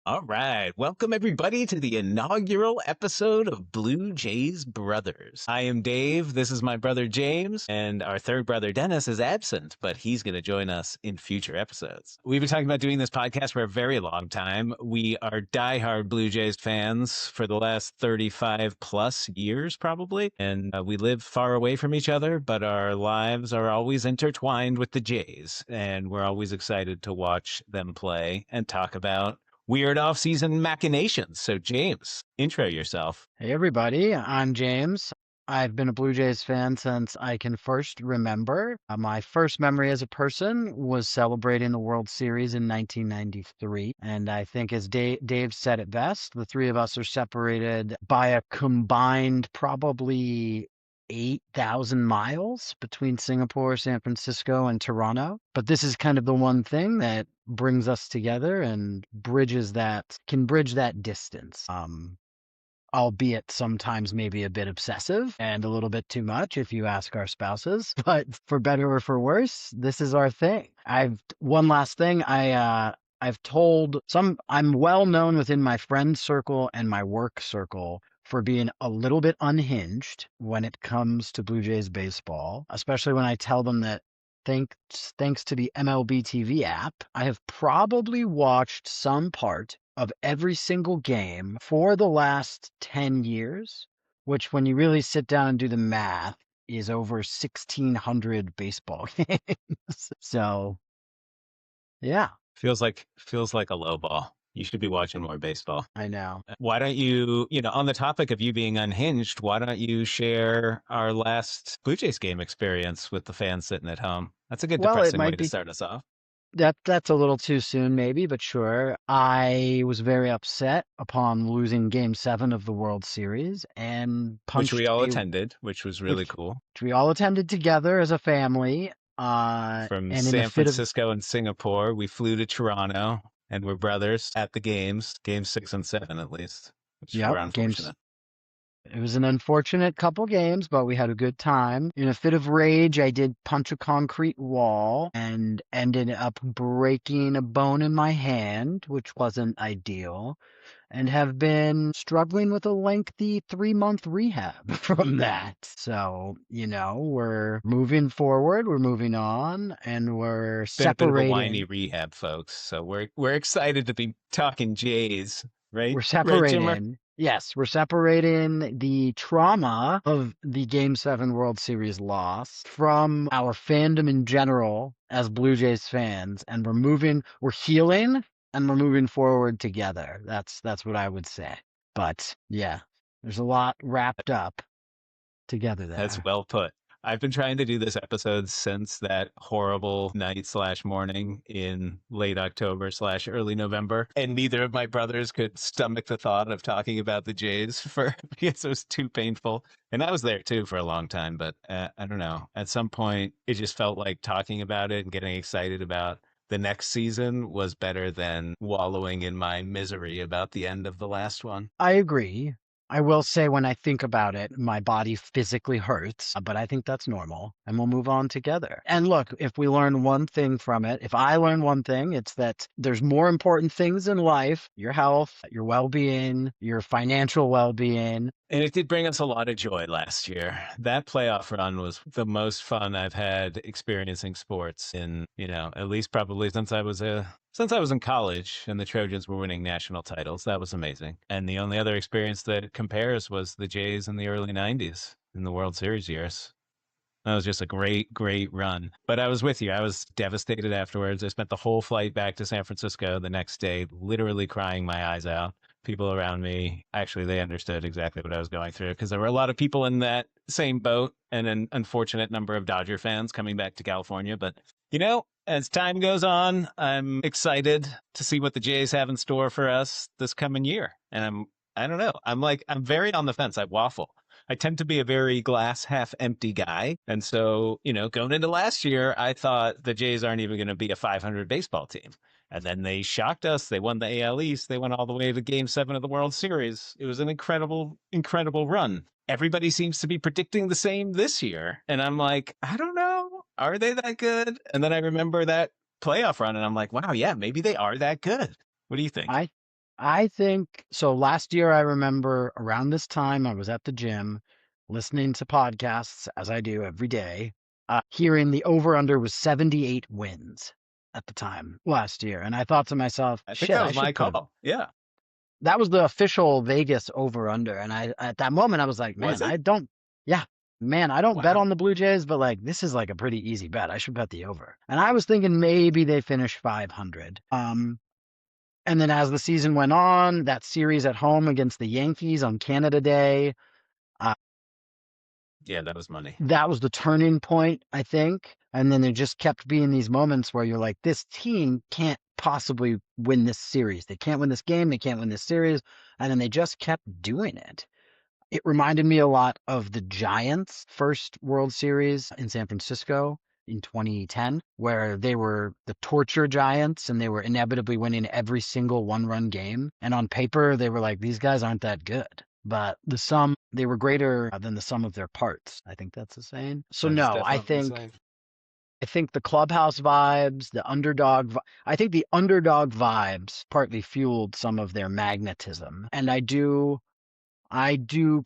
All right. Welcome, everybody, to the inaugural episode of Blue Jays Brothers. I am Dave. This is my brother, James. And our third brother, Dennis, is absent, but he's going to join us in future episodes. We've been talking about doing this podcast for a very long time. We are diehard Blue Jays fans for the last 35 plus years, probably. And we live far away from each other, but our lives are always intertwined with the Jays. And we're always excited to watch them play and talk about weird off-season machinations. So, James, intro yourself. Hey, everybody. I'm James. I've been a Blue Jays fan since I can first remember. My first memory as a person was celebrating the World Series in 1993. And I think, as Dave said it best, the three of us are separated by a combined probably 8,000 miles between Singapore, San Francisco, and Toronto. But this is kind of the one thing that brings us together and can bridge that distance. Albeit sometimes maybe a bit obsessive and a little bit too much if you ask our spouses, but for better or for worse, this is our thing. One last thing. I've told I'm well known within my friend circle and my work circle for being a little bit unhinged when it comes to Blue Jays baseball, especially when I tell them that thanks to the MLB TV app, I have probably watched some part of every single game for the last 10 years, which when you really sit down and do the math is over 1,600 baseball games. So, yeah. Feels like a low ball. You should be watching more baseball. I know. Why don't you, on the topic of you being unhinged, why don't you share our last Blue Jays game experience with the fans sitting at home? That's a good depressing way to start us off. That's a little too soon, maybe, but sure. I was very upset upon losing Game 7 of the World Series and which we all attended, which was really cool. Which we all attended together as a family. From San Francisco and Singapore, we flew to Toronto, and we're brothers at the games, Games 6 and 7 at least, which were unfortunate. It was an unfortunate couple games, but we had a good time. In a fit of rage, I did punch a concrete wall and ended up breaking a bone in my hand, which wasn't ideal, and have been struggling with a lengthy 3-month rehab from that. So, we're moving forward, we're moving on, and we're separating. Been a bit of a whiny rehab, folks. So we're excited to be talking Jays, right? We're separating. Right, yes, we're separating the trauma of the Game 7 World Series loss from our fandom in general as Blue Jays fans, and we're healing, and we're moving forward together. That's what I would say. But yeah, there's a lot wrapped up together there. That's well put. I've been trying to do this episode since that horrible night/morning in late October/early November. And neither of my brothers could stomach the thought of talking about the Jays because it was too painful. And I was there too for a long time, but I don't know. At some point, it just felt like talking about it and getting excited about the next season was better than wallowing in my misery about the end of the last one. I agree. I will say when I think about it, my body physically hurts, but I think that's normal, and we'll move on together. And look, if we learn one thing from it, if I learn one thing, it's that there's more important things in life: your health, your well-being, your financial well-being. And it did bring us a lot of joy last year. That playoff run was the most fun I've had experiencing sports in, at least probably since I was in college and the Trojans were winning national titles. That was amazing. And the only other experience that compares was the Jays in the early 90s in the World Series years. That was just a great, great run. But I was with you. I was devastated afterwards. I spent the whole flight back to San Francisco the next day, literally crying my eyes out. People around me, actually, they understood exactly what I was going through because there were a lot of people in that same boat and an unfortunate number of Dodger fans coming back to California. But, as time goes on, I'm excited to see what the Jays have in store for us this coming year. And I don't know. I'm very on the fence. I waffle. I tend to be a very glass half empty guy. And so, going into last year, I thought the Jays aren't even going to be a 500 baseball team. And then they shocked us. They won the AL East. They went all the way to Game 7 of the World Series. It was an incredible, incredible run. Everybody seems to be predicting the same this year. And I'm like, I don't know. Are they that good? And then I remember that playoff run and I'm like, wow, yeah, maybe they are that good. What do you think? I think so. Last year, I remember around this time, I was at the gym listening to podcasts, as I do every day, hearing the over under was 78 wins at the time last year. And I thought to myself, I think shit, that I was my should put a call. Yeah. that was the official Vegas over under. And at that moment, I was like, Was man, it? yeah, man, I don't bet Wow. on the Blue Jays, but like, this is like a pretty easy bet. I should bet the over. And I was thinking maybe they finish 500. And then as the season went on, that series at home against the Yankees on Canada Day, uh, Yeah, that was money. that was the turning point, I think. And then there just kept being these moments where you're like, this team can't possibly win this series. They can't win this game. They can't win this series. And then they just kept doing it. It reminded me a lot of the Giants' first World Series in San Francisco in 2010, where they were the torture Giants and they were inevitably winning every single one-run game. And on paper, they were like, these guys aren't that good. But they were greater than the sum of their parts. I think that's the saying. So That is no, definitely insane. I think the clubhouse vibes, I think the underdog vibes partly fueled some of their magnetism. And I do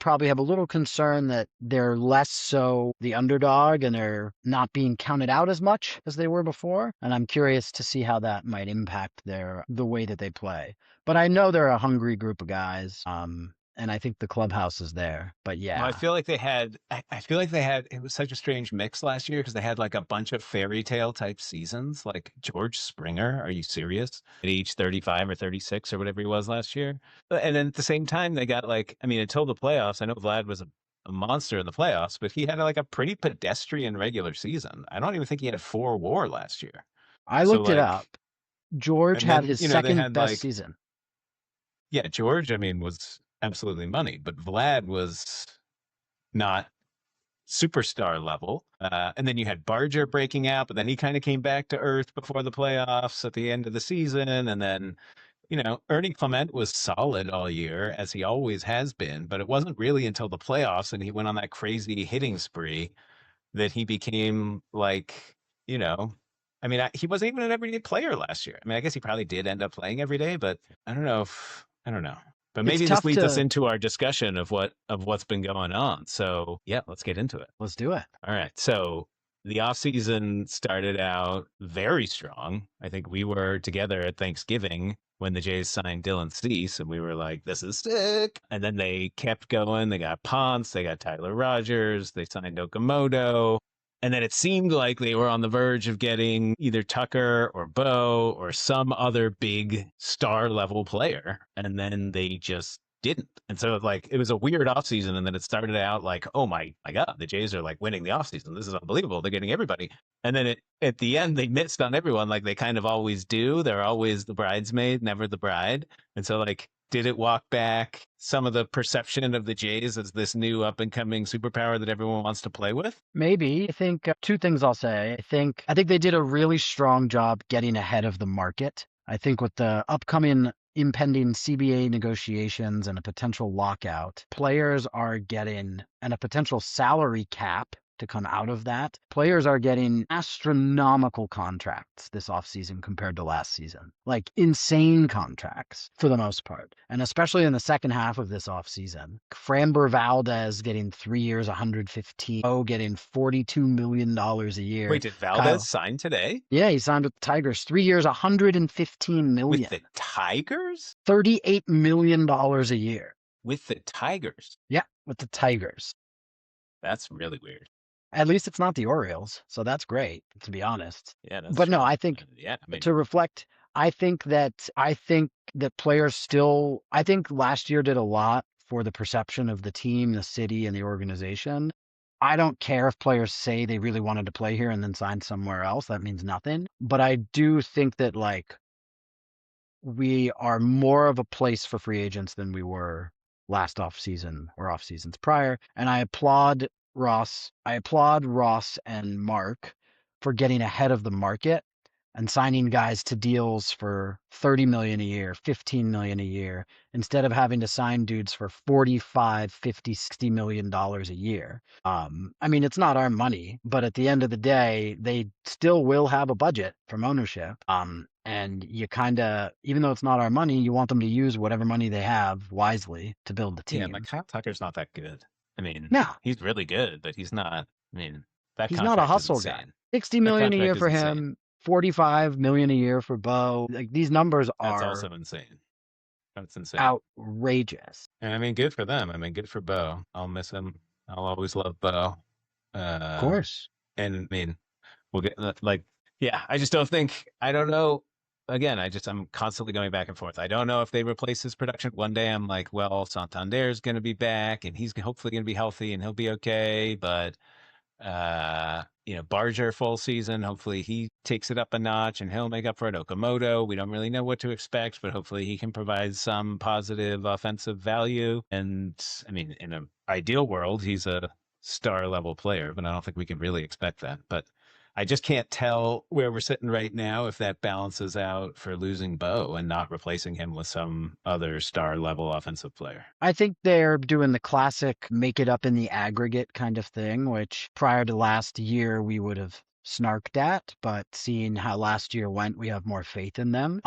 probably have a little concern that they're less so the underdog and they're not being counted out as much as they were before. And I'm curious to see how that might impact the way that they play. But I know they're a hungry group of guys. And I think the clubhouse is there. But Well, I yeah, feel like they had, I feel like they had, it was such a strange mix last year because they had like a bunch of fairy tale type seasons, like George Springer. Are you serious? At age 35 or 36 or whatever he was last year. And then at the same time, they got like, I mean, until the playoffs, I know Vlad was a monster in the playoffs, but he had like a pretty pedestrian regular season. I don't even think he had 4 WAR last year. I So looked it like, up. George and had then, his they second had best like, season. yeah, George, I mean, was absolutely money, but Vlad was not superstar level. And then you had Barger breaking out, but then he kind of came back to earth before the playoffs at the end of the season. And then, Ernie Clement was solid all year, as he always has been, but it wasn't really until the playoffs and he went on that crazy hitting spree that he became like, you know, I mean, he wasn't even an everyday player last year. I mean, I guess he probably did end up playing every day, but I don't know. But It's maybe this tough leads us to into our discussion of what's been going on. So yeah, let's get into it. Let's do it. All right. So the offseason started out very strong. I think we were together at Thanksgiving when the Jays signed Dylan Cease, and we were like, this is sick. And then they kept going. They got Ponce, they got Tyler Rogers, they signed Okamoto. And then it seemed like they were on the verge of getting either Tucker or Bo or some other big star level player. And then they just didn't. And so like it was a weird offseason. And then it started out like, oh my God, the Jays are like winning the offseason. This is unbelievable. They're getting everybody. And then at the end they missed on everyone like they kind of always do. They're always the bridesmaid, never the bride. And so like did it walk back some of the perception of the Jays as this new up and coming superpower that everyone wants to play with? Maybe. I think two things I'll say. I think they did a really strong job getting ahead of the market. I think with the upcoming impending CBA negotiations and a potential lockout, players are getting and a potential salary cap to come out of that. Players are getting astronomical contracts this offseason compared to last season. Like insane contracts for the most part. And especially in the second half of this offseason. Framber Valdez getting 3 years, 115. Oh, getting $42 million a year. Wait, did Valdez Kyle. sign today Yeah, he signed with the Tigers. 3 years, 115 with million. the Tigers? $38 million a year. With the Tigers? Yeah, with the Tigers. That's really weird. At least it's not the Orioles, so that's great, to be honest. Yeah, that's But no, true. I think Yeah, I mean, to reflect, I think that players still I think last year did a lot for the perception of the team, the city, and the organization. I don't care if players say they really wanted to play here and then sign somewhere else. That means nothing. But I do think that like we are more of a place for free agents than we were last off season or off seasons prior. And I applaud Ross. I applaud Ross and Mark for getting ahead of the market. and signing guys to deals for 30 million a year, 15 million a year, instead of having to sign dudes for 45, 50, 60 million dollars a year. I mean, it's not our money, but at the end of the day, they still will have a budget from ownership. And you kind of, even though it's not our money, you want them to use whatever money they have wisely to build the Yeah, team. Kyle Tucker's not that good. I mean, No, he's really good, but he's not. I mean, that he's not a contract is hustle guy. insane. 60 That million a year contract is for insane. him, 45 million a year for Bo. Like these numbers That's are also insane. That's insane. outrageous. And I mean, good for them. I mean, good for Bo. I'll miss him. I'll always love Bo. Of Uh, course. and I mean, we'll get like, yeah. I just don't think. I don't know. Again, I'm constantly going back and forth. I don't know if they replace his production. One day I'm like, well, Santander's going to be back, and he's hopefully going to be healthy, and he'll be okay. But Barger full season. Hopefully he takes it up a notch and he'll make up for it. Okamoto, we don't really know what to expect, but hopefully he can provide some positive offensive value. And I mean, in an ideal world, he's a star level player, but I don't think we can really expect that. But I just can't tell where we're sitting right now if that balances out for losing Bo and not replacing him with some other star level offensive player. I think they're doing the classic make it up in the aggregate kind of thing, which prior to last year we would have snarked at, but seeing how last year went, we have more faith in them.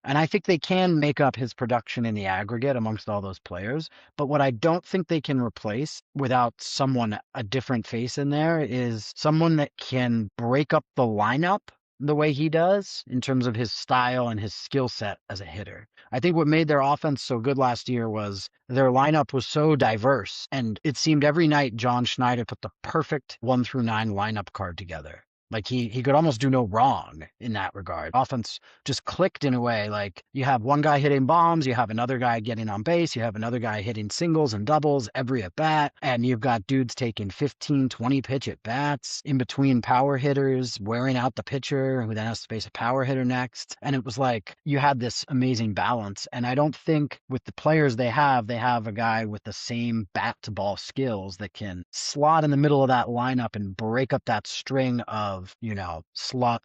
And I think they can make up his production in the aggregate amongst all those players. But what I don't think they can replace without someone, a different face in there, is someone that can break up the lineup the way he does in terms of his style and his skill set as a hitter. I think what made their offense so good last year was their lineup was so diverse, and it seemed every night John Schneider put the perfect 1 through 9 lineup card together. Like he could almost do no wrong in that regard. Offense just clicked in a way. Like you have one guy hitting bombs, you have another guy getting on base, you have another guy hitting singles and doubles every at bat, and you've got dudes taking 15, 20 pitch at bats in between power hitters, wearing out the pitcher who then has to face a power hitter next. And it was like you had this amazing balance. And I don't think with the players they have a guy with the same bat to ball skills that can slot in the middle of that lineup and break up that string of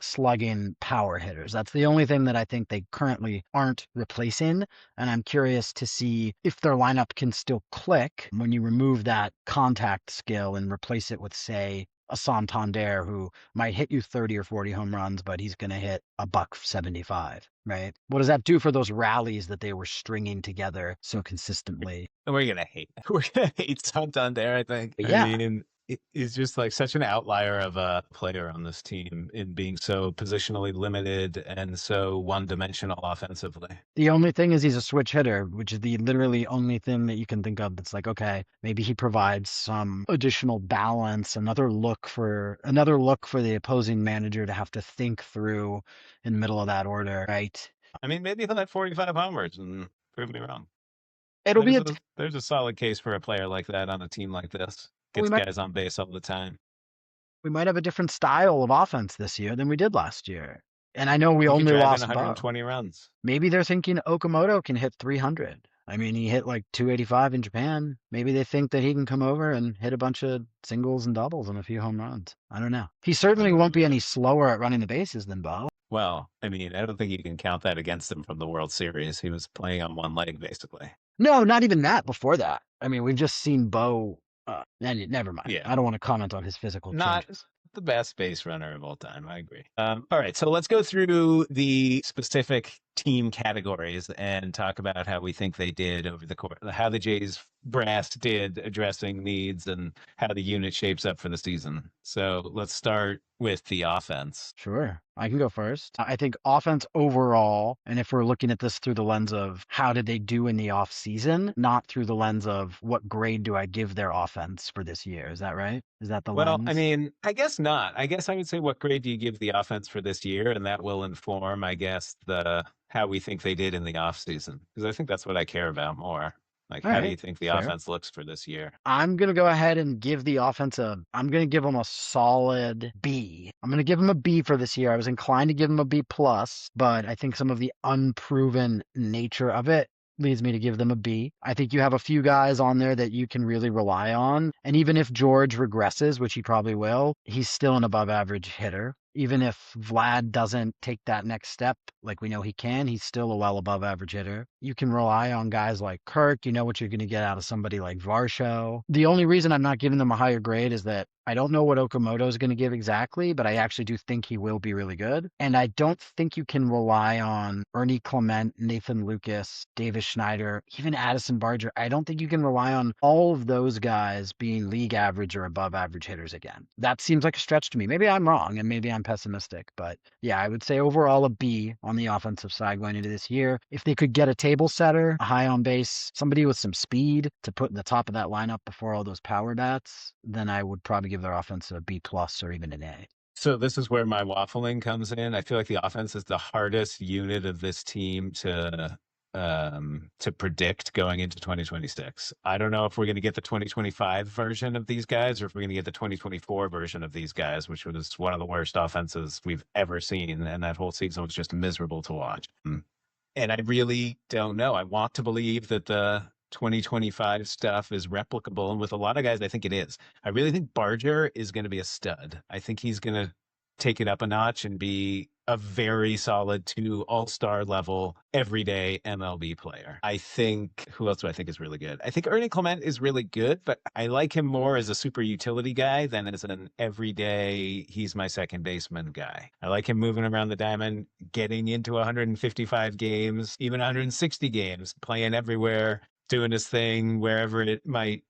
slugging power hitters. That's the only thing that I think they currently aren't replacing. And I'm curious to see if their lineup can still click when you remove that contact skill and replace it with, say, a Santander who might hit you 30 or 40 home runs, but he's going to hit a buck 75, right? What does that do for those rallies that they were stringing together so consistently? We're gonna hate. We're gonna hate Santander. I think. But I yeah, mean, is just like such an outlier of a player on this team in being so positionally limited and so one-dimensional offensively. the only thing is he's a switch hitter, which is the literally only thing that you can think of that's like, okay, maybe he provides some additional balance, another look for the opposing manager to have to think through in the middle of that order, right? I mean, maybe he'll have 45 homers and prove me wrong. It'll be There's a solid case for a player like that on a team like this. we Gets might guys on base all the time. we might have a different style of offense this year than we did last year. And I know we He could only drive in lost Bo. 120 runs. Maybe they're thinking Okamoto can hit 300. I mean, he hit like 285 in Japan. Maybe they think that he can come over and hit a bunch of singles and doubles and a few home runs. I don't know. He certainly won't be any slower at running the bases than Bo. Well, I mean, I don't think you can count that against him from the World Series. He was playing on one leg, basically. No, not even that before that. I mean, we've just seen Bo. Never mind. Yeah. I don't want to comment on his physical Not changes. the best base runner of all time. I agree. All right, so let's go through the specific team categories and talk about how we think they did over the course, how the Jays brass did addressing needs and how the unit shapes up for the season. So let's start with the offense. Sure. I can go first. I think offense overall, and if we're looking at this through the lens of how did they do in the off season, not through the lens of what grade do I give their offense for this year. Is that right? Is that the Well, I lens? mean, I guess not. I guess I would say what grade do you give the offense for this year, and that will inform, I guess, the how we think they did in the offseason. Because I think that's what I care about more. Like, All how do right. you think the Fair. offense looks for this year? I'm going to go ahead and give the offense I'm going to give them a solid B. I'm going to give them a B for this year. I was inclined to give them a B plus, but I think some of the unproven nature of it leads me to give them a B. I think you have a few guys on there that you can really rely on. And even if George regresses, which he probably will, he's still an above average hitter. Even if Vlad doesn't take that next step, like we know he can, he's still a well above average hitter. You can rely on guys like Kirk. You know what you're going to get out of somebody like Varsho. The only reason I'm not giving them a higher grade is that I don't know what Okamoto is going to give exactly, but I actually do think he will be really good. And I don't think you can rely on Ernie Clement, Nathan Lucas, Davis Schneider, even Addison Barger. I don't think you can rely on all of those guys being league average or above average hitters again. That seems like a stretch to me. Maybe I'm wrong and maybe I'm pessimistic, but yeah, I would say overall a B on the offensive side going into this year. If they could get a table setter, a high on base, somebody with some speed to put in the top of that lineup before all those power bats, then I would probably give their offense a B plus or even an A. So this is where my waffling comes in. I feel like the offense is the hardest unit of this team to predict going into 2026. I don't know if we're going to get the 2025 version of these guys or if we're going to get the 2024 version of these guys, which was one of the worst offenses we've ever seen, and that whole season was just miserable to watch. And I really don't know. I want to believe that the 2025 stuff is replicable. And with a lot of guys, I think it is. I really think Barger is going to be a stud. I think he's going to take it up a notch and be a very solid two all-star level everyday MLB player. I think who else do I think is really good? I think Ernie Clement is really good, but I like him more as a super utility guy than as an everyday he's my second baseman guy. I like him moving around the diamond, getting into 155 games, even 160 games, playing everywhere, doing his thing wherever it might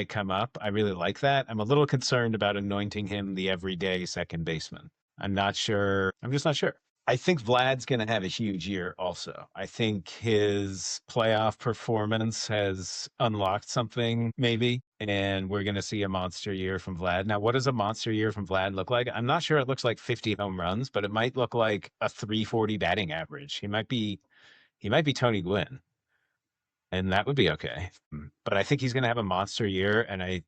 come up. I really like that. I'm a little concerned about anointing him the everyday second baseman. I'm not sure. I'm just not sure. I think Vlad's going to have a huge year also. I think his playoff performance has unlocked something, maybe, and we're going to see a monster year from Vlad. Now, what does a monster year from Vlad look like? I'm not sure it looks like 50 home runs, but it might look like a 340 batting average. He might be Tony Gwynn, and that would be okay. But I think he's going to have a monster year, and I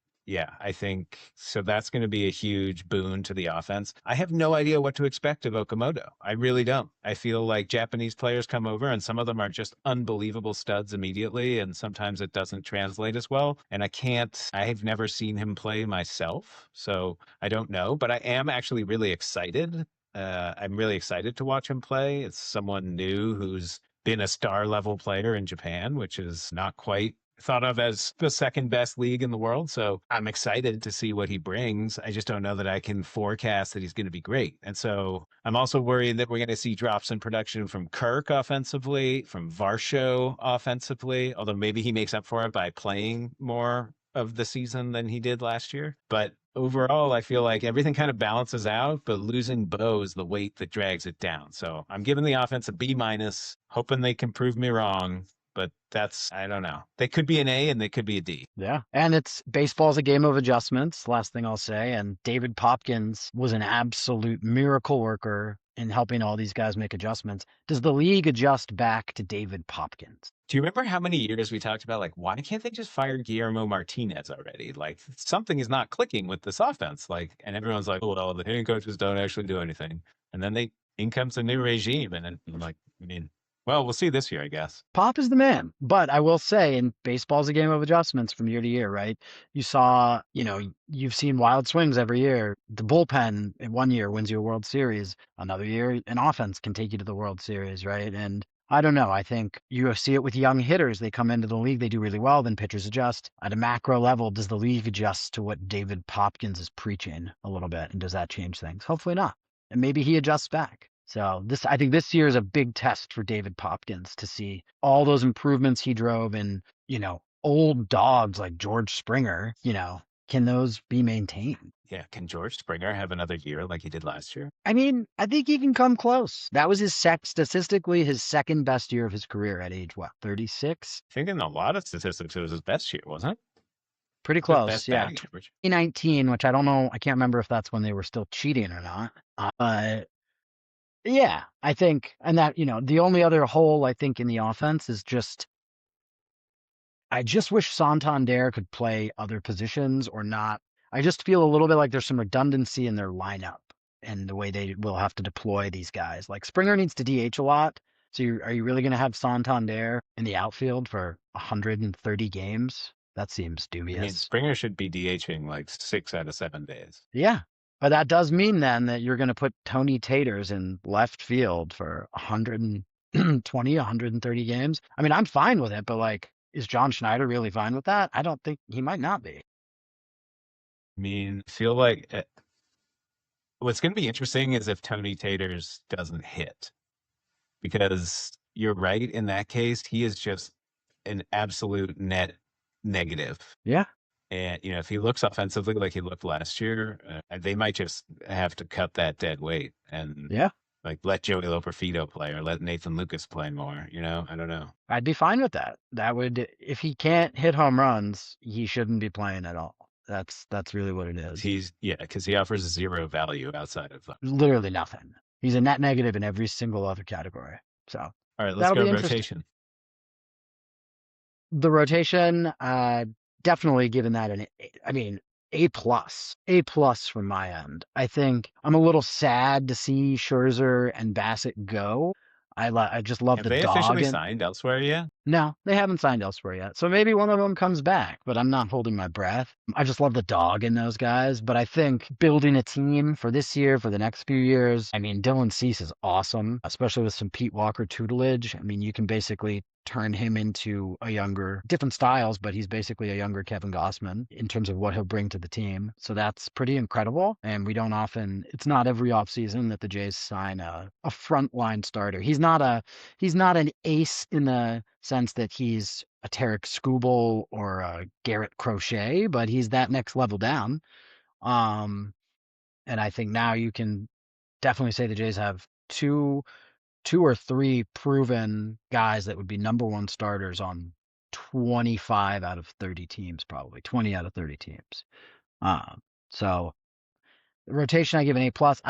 think so. That's going to be a huge boon to the offense. I have no idea what to expect of Okamoto. I really don't. I feel like Japanese players come over, and some of them are just unbelievable studs immediately, and sometimes it doesn't translate as well. And I've never seen him play myself, so I don't know. But I am actually really excited. I'm really excited to watch him play. It's someone new who's been a star level player in Japan, which is not quite thought of as the second best league in the world. So I'm excited to see what he brings. I just don't know that I can forecast that he's going to be great. And so I'm also worried that we're going to see drops in production from Kirk offensively, from Varsho offensively, although maybe he makes up for it by playing more of the season than he did last year. But overall, I feel like everything kind of balances out, but losing Bo is the weight that drags it down. So I'm giving the offense a B minus, hoping they can prove me wrong. But I don't know. They could be an A and they could be a D. Yeah. And baseball's a game of adjustments. Last thing I'll say. And David Popkins was an absolute miracle worker in helping all these guys make adjustments. Does the league adjust back to David Popkins? Do you remember how many years we talked about, like, why can't they just fire Guillermo Martinez already? Like, something is not clicking with this offense. Like, and everyone's like, oh, well, the hitting coaches don't actually do anything. And then in comes a new regime. And then I'm like, well, we'll see this year, I guess. Pop is the man. But I will say, and baseball's a game of adjustments from year to year, right? You've seen wild swings every year. The bullpen in one year wins you a World Series. Another year, an offense can take you to the World Series, right? And I don't know. I think you see it with young hitters. They come into the league, they do really well, then pitchers adjust. At a macro level, does the league adjust to what David Popkins is preaching a little bit? And does that change things? Hopefully not. And maybe he adjusts back. So I think this year is a big test for David Popkins to see all those improvements he drove in, old dogs like George Springer, can those be maintained? Yeah. Can George Springer have another year like he did last year? I mean, I think he can come close. That was statistically his second best year of his career at age, 36? I think in a lot of statistics, it was his best year, wasn't it? Pretty The close, best yeah. batting average. 2019, which I don't know, I can't remember if that's when they were still cheating or not. Yeah, I think, and that, the only other hole I think in the offense is I just wish Santander could play other positions or not. I just feel a little bit like there's some redundancy in their lineup and the way they will have to deploy these guys. Like Springer needs to DH a lot. So are you really going to have Santander in the outfield for 130 games? That seems dubious. Springer should be DHing like 6 out of 7 days. Yeah. But that does mean then that you're going to put Tony Taters in left field for 120, 130 games. I mean, I'm fine with it, but like, is John Schneider really fine with that? I don't think he might not be. I mean, feel like what's going to be interesting is if Tony Taters doesn't hit, because you're right. In that case, he is just an absolute net negative. Yeah. And if he looks offensively like he looked last year, they might just have to cut that dead weight and Yeah. like let Joey Loperfido play or let Nathan Lucas play more. I don't know. I'd be fine with that. That would, if he can't hit home runs, he shouldn't be playing at all. That's really what it is. Because he offers zero value outside of them. Literally nothing. He's a net negative in every single other category. So All right, let's that'll go be interesting. rotation. The rotation, definitely given that I mean, A plus from my end. I think I'm a little sad to see Scherzer and Bassett go. I just love Have the they dog officially and signed elsewhere yet? no, they haven't signed elsewhere yet. So maybe one of them comes back, but I'm not holding my breath. I just love the dog in those guys. But I think building a team for this year, for the next few years, I mean, Dylan Cease is awesome, especially with some Pete Walker tutelage. I mean, you can basically turn him into a younger, different styles, but he's basically a younger Kevin Gossman in terms of what he'll bring to the team. So that's pretty incredible. And we don't often, it's not every offseason that the Jays sign a frontline starter. He's not an ace in the sense that he's a Tarek Skubal or a Garrett Crochet, but he's that next level down. Um, and I think now you can definitely say the Jays have two or three proven guys that would be number one starters on 25 out of 30 teams, probably 20 out of 30 teams. So the rotation I give an A plus.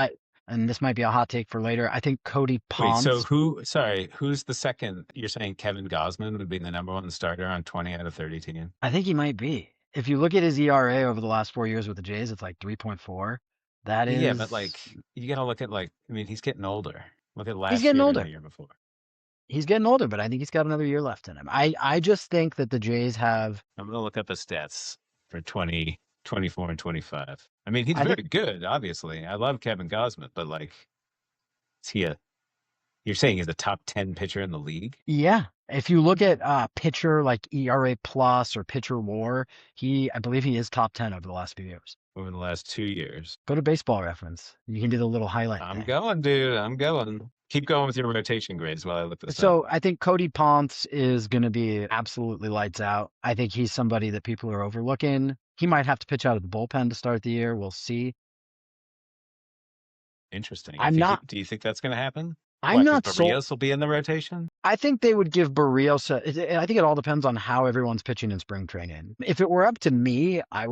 And this might be a hot take for later. I think Cody Wait, so Ponce. who's the second? You're saying Kevin Gosman would be the number one starter on 20 out of 30 teams? I think he might be. If you look at his ERA over the last 4 years with the Jays, it's like 3.4. That Yeah, but is, like you got to look at I mean, he's getting older. Look at he's last getting year and the older. year before. He's getting older, but I think he's got another year left in him. I just think that the Jays have, I'm gonna look up his stats for 20, 24, and 25. I mean, he's I think, very good, obviously. I love Kevin Gosman, but is he a you're saying he's a top 10 pitcher in the league yeah. If you look at pitcher like ERA plus or pitcher WAR, I believe he is top 10 over the last few years. over the last 2 years? Go to Baseball Reference. You can do the little highlight I'm thing. going, dude. I'm going. Keep going with your rotation grades while I look this up. So I think Cody Ponce is going to be absolutely lights out. I think he's somebody that people are overlooking. He might have to pitch out of the bullpen to start the year. We'll see. Interesting. I'm not. Do you think that's going to happen? I'm What? Because not sold. Barrios will be in the rotation. I think they would give Barrios. I think it all depends on how everyone's pitching in spring training. If it were up to me, I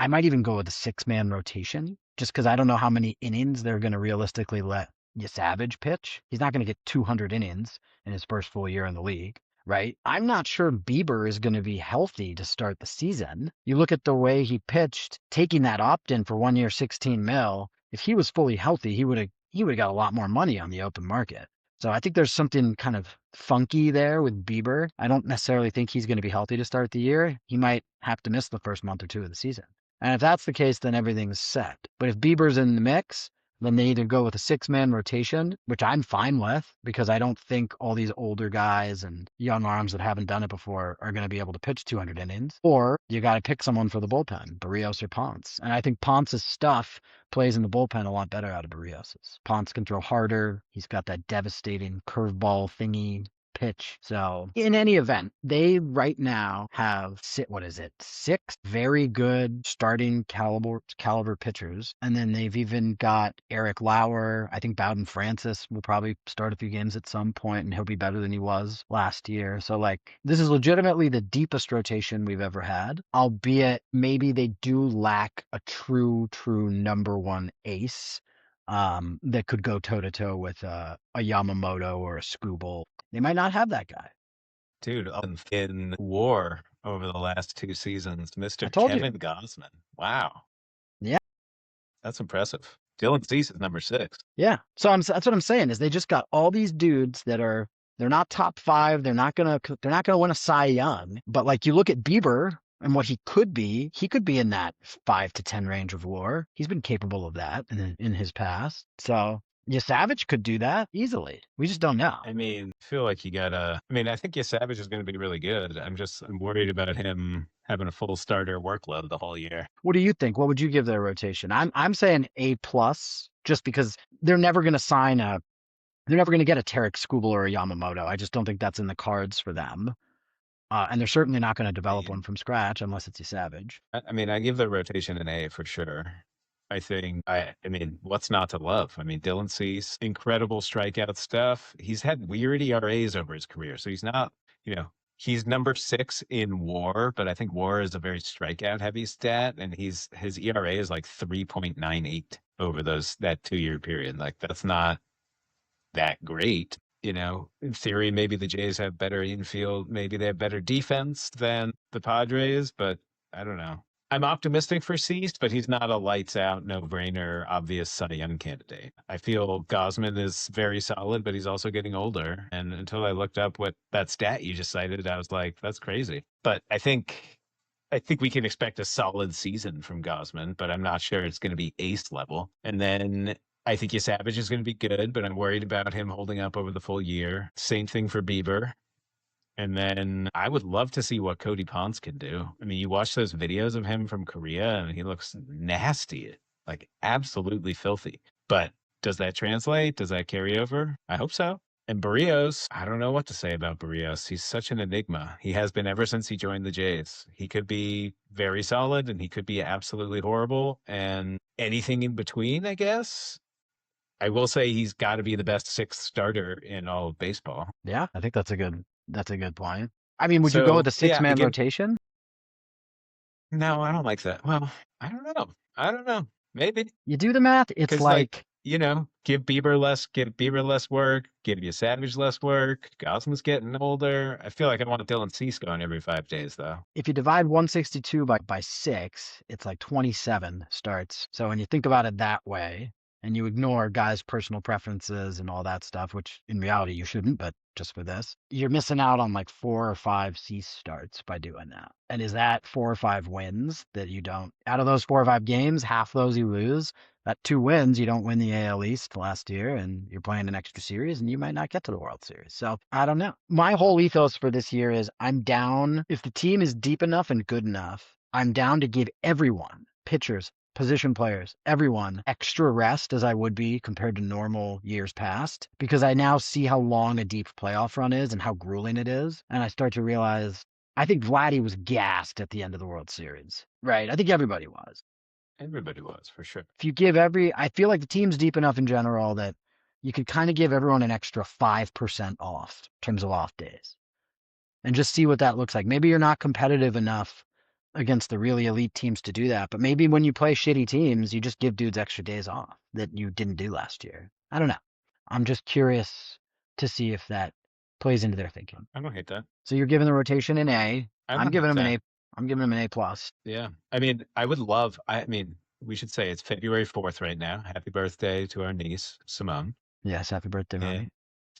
might even go with a 6-man rotation, just because I don't know how many innings they're going to realistically let Savage pitch. He's not going to get 200 innings in his first full year in the league, right? I'm not sure Bieber is going to be healthy to start the season. You look at the way he pitched, taking that opt-in for 1 year, 16 mil. If he was fully healthy, he would have got a lot more money on the open market. So I think there's something kind of funky there with Bieber. I don't necessarily think he's going to be healthy to start the year. He might have to miss the first month or two of the season. And if that's the case, then everything's set. But if Bieber's in the mix, then they either go with a 6-man rotation, which I'm fine with because I don't think all these older guys and young arms that haven't done it before are going to be able to pitch 200 innings. Or you got to pick someone for the bullpen, Barrios or Ponce. And I think Ponce's stuff plays in the bullpen a lot better out of Barrios's. Ponce can throw harder. He's got that devastating curveball thingy pitch. So in any event, they right now have six very good starting caliber pitchers. And then they've even got Eric Lauer. I think Bowden Francis will probably start a few games at some point and he'll be better than he was last year. So this is legitimately the deepest rotation we've ever had, albeit maybe they do lack a true number one ace. That could go toe to toe with a Yamamoto or a Skubal. They might not have that guy. Dude, in WAR over the last 2 seasons, I Mr. told you. Kevin Gosman. Wow. Yeah. That's impressive. Dylan Cease is number 6. Yeah. So that's what I'm saying is they just got all these dudes that they're not top 5. They're not gonna win a Cy Young. But you look at Bieber, And what he could be in that 5 to 10 range of WAR. He's been capable of that in his past. So yeah, Savage could do that easily. We just don't know. I mean, I feel like you gotta. I mean, I think your Savage is going to be really good. I'm worried about him having a full starter workload the whole year. What do you think? What would you give their rotation? I'm saying A plus, just because they're never going to get a Tarek Skubal or a Yamamoto. I just don't think that's in the cards for them. And they're certainly not going to I develop one mean, from scratch unless it's a Savage. I give the rotation an A for sure. I mean, what's not to love? I mean, Dylan Cease, incredible strikeout stuff. He's had weird ERAs over his career, so he's not, you know, he's number 6 in WAR, but I think WAR is a very strikeout heavy stat, and his ERA is like 3.98 over that 2-year period. Like that's not that great. In theory, maybe the Jays have better infield, maybe they have better defense than the Padres, but I don't know. I'm optimistic for Cease, but he's not a lights out, no brainer, obvious Cy Young candidate. I feel Gosman is very solid, but he's also getting older. And until I looked up what that stat you just cited, I was like, that's crazy. But I think we can expect a solid season from Gosman, but I'm not sure it's going to be ace level. And then I think your Savage is going to be good, but I'm worried about him holding up over the full year. Same thing for Bieber. And then I would love to see what Cody Ponce can do. I mean, you watch those videos of him from Korea and he looks nasty, like absolutely filthy. But does that translate? Does that carry over? I hope so. And Barrios, I don't know what to say about Barrios. He's such an enigma. He has been ever since he joined the Jays. He could be very solid and he could be absolutely horrible and anything in between, I guess. I will say he's got to be the best sixth starter in all of baseball. Yeah, I think that's a good point. I mean, would you go with So a yeah, 6-man again, rotation? no, I don't like that. Well, I don't know. I don't know. Maybe You do the math, it's because like give Bieber less work, give you Savage less work. Gosman's getting older. I feel like I want Dylan Cease going every 5 days though. if you divide 162 by 6, it's like 27 starts. So when you think about it that way, and you ignore guys' personal preferences and all that stuff, which in reality you shouldn't, but just for this, you're missing out on like 4 or 5 cease starts by doing that. And is that 4 or 5 wins that you don't, out of those 4 or 5 games, half those you lose? That 2 wins, you don't win the AL East last year, and you're playing an extra series, and you might not get to the World Series. So I don't know. My whole ethos for this year is I'm down. If the team is deep enough and good enough, I'm down to give everyone, pitchers, position players, everyone, extra rest as I would be compared to normal years past, because I now see how long a deep playoff run is and how grueling it is. And I start to realize I think Vladdy was gassed at the end of the World Series. Right. I think everybody was. Everybody was for sure. If you give I feel like the team's deep enough in general that you could kind of give everyone an extra 5% off in terms of off days and just see what that looks like. Maybe you're not competitive enough against the really elite teams to do that, but maybe when you play shitty teams, you just give dudes extra days off that you didn't do last year. I don't know. I'm just curious to see if that plays into their thinking. I don't hate that. So you're giving the rotation an A. I I'm don't giving hate them an that. A. I'm giving them an A plus. Yeah. I mean, we should say it's February 4th right now. Happy birthday to our niece, Simone. Yes, happy birthday, Yeah. mommy.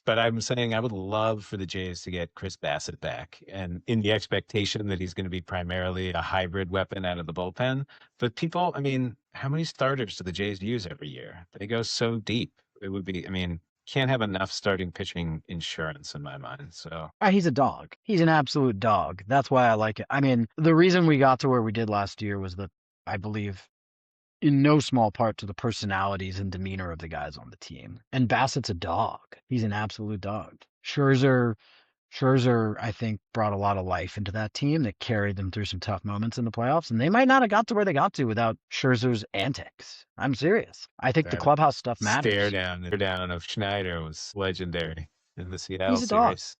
But I'm saying I would love for the Jays to get Chris Bassett back, and in the expectation that he's going to be primarily a hybrid weapon out of the bullpen. But people, I mean, how many starters do the Jays use every year? They go so deep. It would be, I mean, can't have enough starting pitching insurance in my mind. So He's a dog. He's an absolute dog. That's why I like it. I mean, the reason we got to where we did last year was that I believe in no small part to the personalities and demeanor of the guys on the team. And Bassett's a dog. He's an absolute dog. Scherzer, I think, brought a lot of life into that team that carried them through some tough moments in the playoffs. And they might not have got to where they got to without Scherzer's antics. I'm serious. I think the that clubhouse stuff stare matters. down of Schneider was legendary in the Seattle He's a dog. series.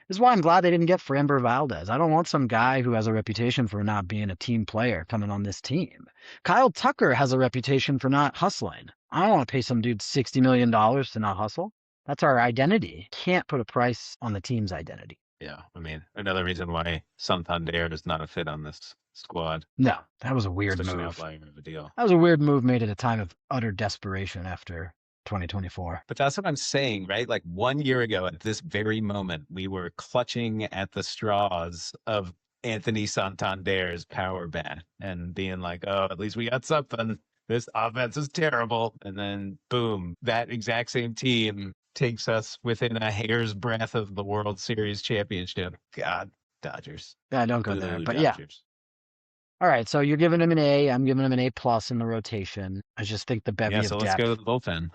This is why I'm glad they didn't get Framber Valdez. I don't want some guy who has a reputation for not being a team player coming on this team. Kyle Tucker has a reputation for not hustling. I don't want to pay some dude $60 million to not hustle. That's our identity. Can't put a price on the team's identity. Yeah, I mean, another reason why Santander is not a fit on this squad. No, that was a weird Such an move. outlier of a deal. That was a weird move made at a time of utter desperation after 2024. But that's what I'm saying, right? Like 1 year ago at this very moment, we were clutching at the straws of Anthony Santander's power bat and being like, oh, at least we got something. This offense is terrible. And then boom, that exact same team takes us within a hair's breadth of the World Series championship. God, Dodgers. Yeah, don't go there. Boo, But yeah. Dodgers. All right, so you're giving him an A. I'm giving him an A plus in the rotation. I just think the Yeah, bevy so of let's go to depth. the bullpen.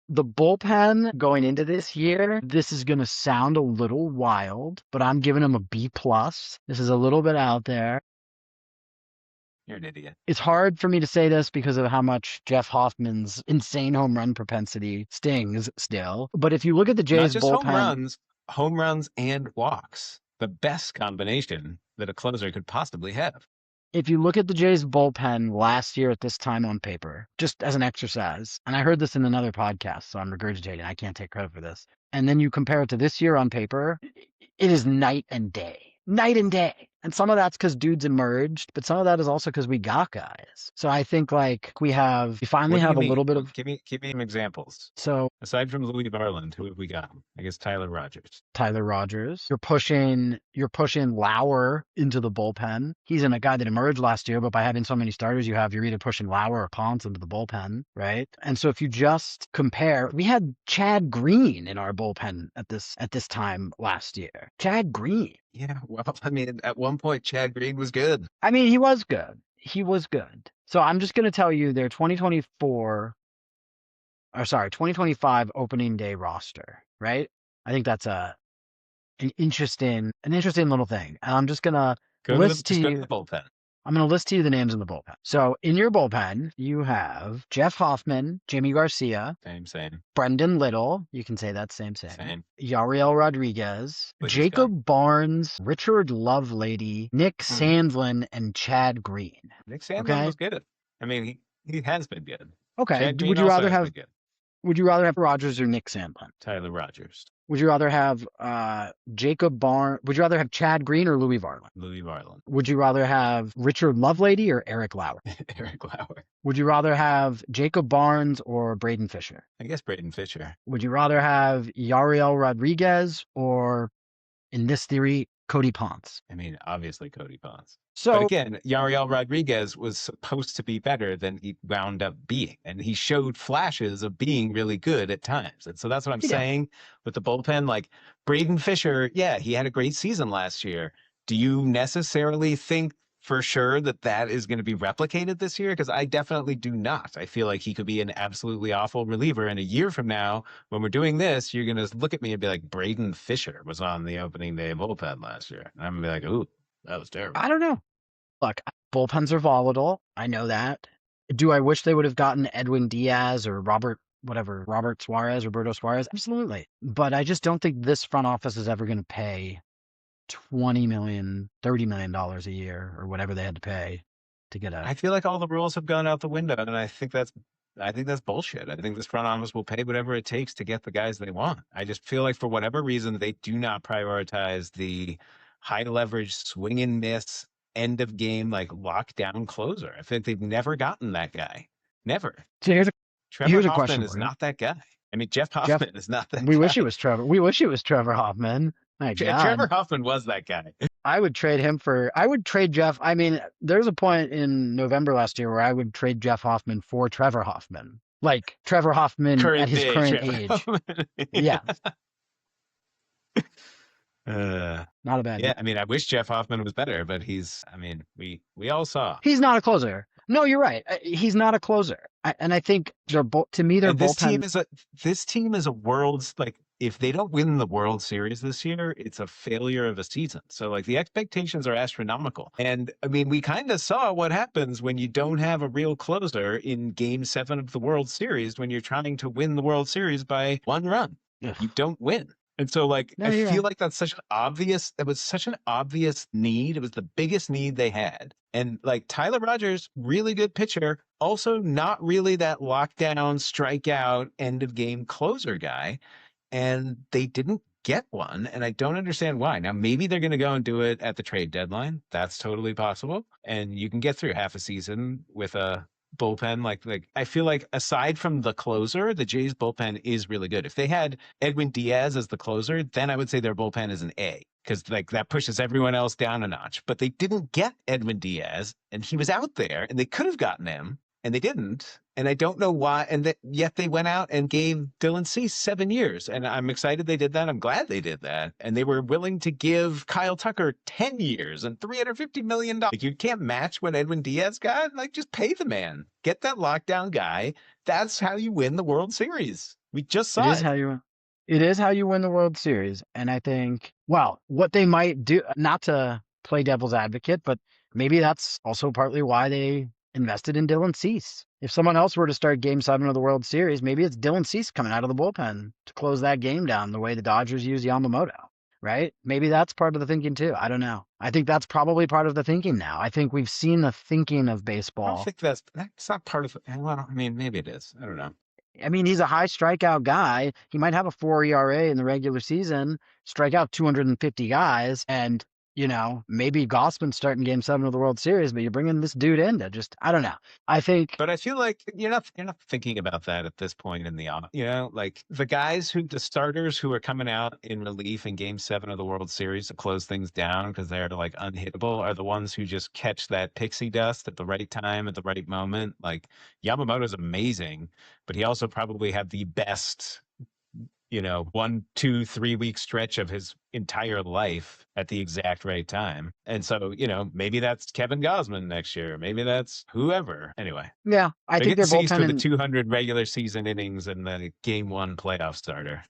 The bullpen going into this year, this is going to sound a little wild, but I'm giving him a B plus. This is a little bit out there. You're an idiot. It's hard for me to say this because of how much Jeff Hoffman's insane home run propensity stings still. But if you look at the Not Jays just bullpen, home runs and walks. The best combination that a closer could possibly have. if you look at the Jays bullpen last year at this time on paper, just as an exercise, and I heard this in another podcast, so I'm regurgitating, I can't take credit for this. And then you compare it to this year on paper, it is night and day. Night and day. And some of that's because dudes emerged, but some of that is also because we got guys. So I think like we finally What do you have a mean? little bit of Give me some examples. so Aside from Louis Varland, who have we got? I guess Tyler Rogers. Tyler Rogers. You're pushing Lauer into the bullpen. He's a guy that emerged last year, but by having so many starters, you're either pushing Lauer or Ponce into the bullpen, right? And so if you just compare, we had Chad Green in our bullpen at this time last year. Chad Green. Yeah, well, I mean, at one point, Chad Green was good. I mean, he was good. He was good. So I'm just going to tell you their 2025 opening day roster, right? I think that's an interesting little thing. And I'm just going to list to Just go to you the bullpen. I'm going to list to you the names in the bullpen. So in your bullpen, you have Jeff Hoffman, Jimmy Garcia, Same. Brendan Little. You can say that same. Yariel Rodriguez, But he's gone. Jacob Barnes, Richard Lovelady, Nick Sandlin, and Chad Green. Nick Sandlin Okay. was good. I mean, he has been good. Okay. Chad Green Would you also rather has have been good. Would you rather have Rogers or Nick Sandlin? Tyler Rogers. Would you rather have Jacob Barnes? Would you rather have Chad Green or Louis Varland? Louis Varland. Would you rather have Richard Lovelady or Eric Lauer? Eric Lauer. Would you rather have Jacob Barnes or Braden Fisher? I guess Braden Fisher. Would you rather have Yariel Rodriguez or, in this theory, Cody Ponce? I mean, obviously Cody Ponce. So but again, Yariel Rodriguez was supposed to be better than he wound up being. And he showed flashes of being really good at times. And so that's what I'm saying with the bullpen. Like Braden Fisher, yeah, he had a great season last year. Do you necessarily think for sure that is going to be replicated this year? Because I definitely do not. I feel like he could be an absolutely awful reliever. And a year from now, when we're doing this, you're going to look at me and be like, Braden Fisher was on the opening day bullpen last year. And I'm going to be like, ooh, that was terrible. I don't know. Look, bullpens are volatile. I know that. Do I wish they would have gotten Edwin Diaz or Roberto Suarez? Absolutely. But I just don't think this front office is ever going to pay $20 million, $30 million a year or whatever they had to pay to get I feel like all the rules have gone out the window, and I think that's bullshit. I think this front office will pay whatever it takes to get the guys they want. I just feel like for whatever reason, they do not prioritize the high leverage swing and miss end of game, like lockdown closer. I think they've never gotten that guy. Never. So Trevor Hoffman is not that guy. I mean, Jeff Hoffman is not that guy. We wish it was Trevor Hoffman. My God. Trevor Hoffman was that guy. I would trade Jeff. I mean, there's a point in November last year where I would trade Jeff Hoffman for Trevor Hoffman. Like Trevor Hoffman at his current age. Yeah. Not a bad. Yeah, I mean, I wish Jeff Hoffman was better, but we all saw. He's not a closer. No, you're right. He's not a closer. And I think they're this team is a world's, like, if they don't win the World Series this year, it's a failure of a season. So like the expectations are astronomical. And I mean, we kind of saw what happens when you don't have a real closer in Game 7 of the World Series when you're trying to win the World Series by 1 run. Ugh. You don't win. And so, like, I feel like that was such an obvious need. It was the biggest need they had. And like Tyler Rogers, really good pitcher, also not really that lockdown, strikeout, end of game closer guy. And they didn't get one. And I don't understand why. Now, maybe they're going to go and do it at the trade deadline. That's totally possible. And you can get through half a season with a bullpen. Like I feel like aside from the closer, the Jays bullpen is really good. If they had Edwin Diaz as the closer, then I would say their bullpen is an A because like that pushes everyone else down a notch. But they didn't get Edwin Diaz, and he was out there, and they could have gotten him, and they didn't. And I don't know why. And yet they went out and gave Dylan Cease 7 years. And I'm excited they did that. I'm glad they did that. And they were willing to give Kyle Tucker 10 years and $350 million. Like, you can't match what Edwin Diaz got. Like, just pay the man. Get that lockdown guy. That's how you win the World Series. We just It saw is it. how you it is how you win the World Series. And I think, well, what they might do, not to play devil's advocate, but maybe that's also partly why they invested in Dylan Cease. If someone else were to start Game 7 of the World Series, maybe it's Dylan Cease coming out of the bullpen to close that game down the way the Dodgers use Yamamoto, right? Maybe that's part of the thinking too. I don't know. I think that's probably part of the thinking now. I think we've seen the thinking of I don't baseball. think that's not part of it. Well, I mean, maybe it is. I don't know. I mean, he's a high strikeout guy. He might have a 4 ERA in the regular season, strike out 250 guys, and maybe Gossman's starting Game 7 of the World Series, but you're bringing this dude in to just, I don't know. I think, But I feel like you're not thinking about that at this point in the like the starters who are coming out in relief in Game 7 of the World Series to close things down because they're like unhittable are the ones who just catch that pixie dust at the right time at the right moment. Like Yamamoto's amazing, but he also probably had the best 1, 2, 3 week stretch of his entire life at the exact right time. And so, maybe that's Kevin Gosman next year. Maybe that's whoever. Anyway, yeah, I they're think getting their seized bullpen with the and 200 regular season innings and the game 1 playoff starter.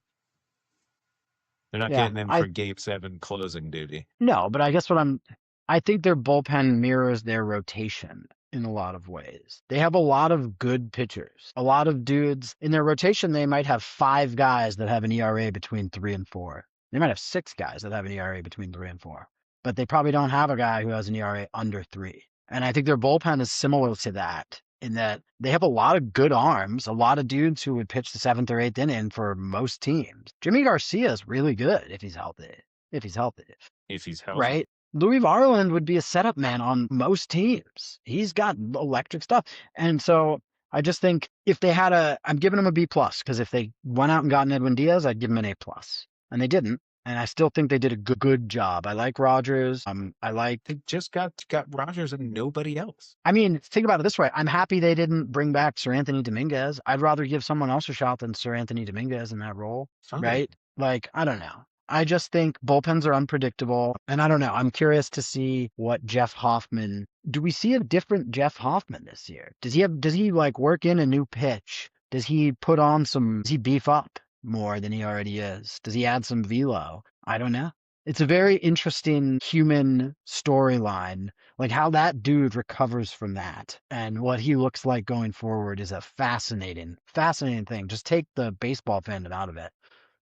They're not yeah, getting him I for game 7 closing duty. no, but I guess I think their bullpen mirrors their rotation in a lot of ways. They have a lot of good pitchers, a lot of dudes in their rotation. They might have 5 guys that have an ERA between 3 and 4. They might have 6 guys that have an ERA between 3 and 4, but they probably don't have a guy who has an ERA under 3. And I think their bullpen is similar to that in that they have a lot of good arms, a lot of dudes who would pitch the 7th or 8th inning for most teams. Jimmy Garcia is really good if he's healthy. If he's healthy. If he's healthy. Right? Louis Varland would be a setup man on most teams. He's got electric stuff. And so I just think if they had I'm giving him a B plus because if they went out and gotten Edwin Diaz, I'd give him an A plus. And they didn't. And I still think they did a good job. I like Rogers. They just got Rogers and nobody else. I mean, think about it this way. I'm happy they didn't bring back Sir Anthony Dominguez. I'd rather give someone else a shot than Sir Anthony Dominguez in that role. Fine. Right? Like, I don't know. I just think bullpens are unpredictable. And I don't know. I'm curious to see what Jeff Hoffman. Do we see a different Jeff Hoffman this year? Does he like work in a new pitch? Does he does he beef up more than he already is? Does he add some velo? I don't know. It's a very interesting human storyline. Like how that dude recovers from that and what he looks like going forward is a fascinating thing. Just take the baseball fandom out of it.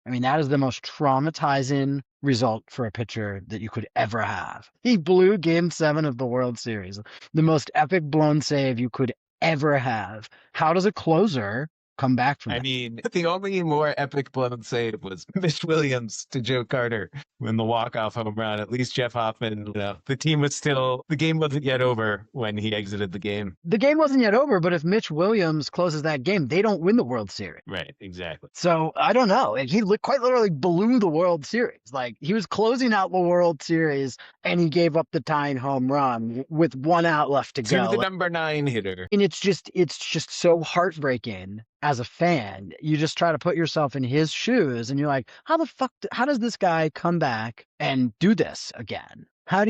I mean, that is the most traumatizing result for a pitcher that you could ever have. He blew Game 7 of the World Series, the most epic blown save you could ever have. How does a closer come back from I that? mean, the only more epic blown save was Mitch Williams to Joe Carter when the walk-off home run. At least Jeff Hoffman, the game wasn't yet over when he exited the game. The game wasn't yet over, but if Mitch Williams closes that game, they don't win the World Series. Right, exactly. So I don't know. He quite literally blew the World Series. Like he was closing out the World Series and he gave up the tying home run with 1 out left to go. To the number 9 hitter. And it's just so heartbreaking as a fan. You just try to put yourself in his shoes and you're like, how does this guy come back and do this again? How?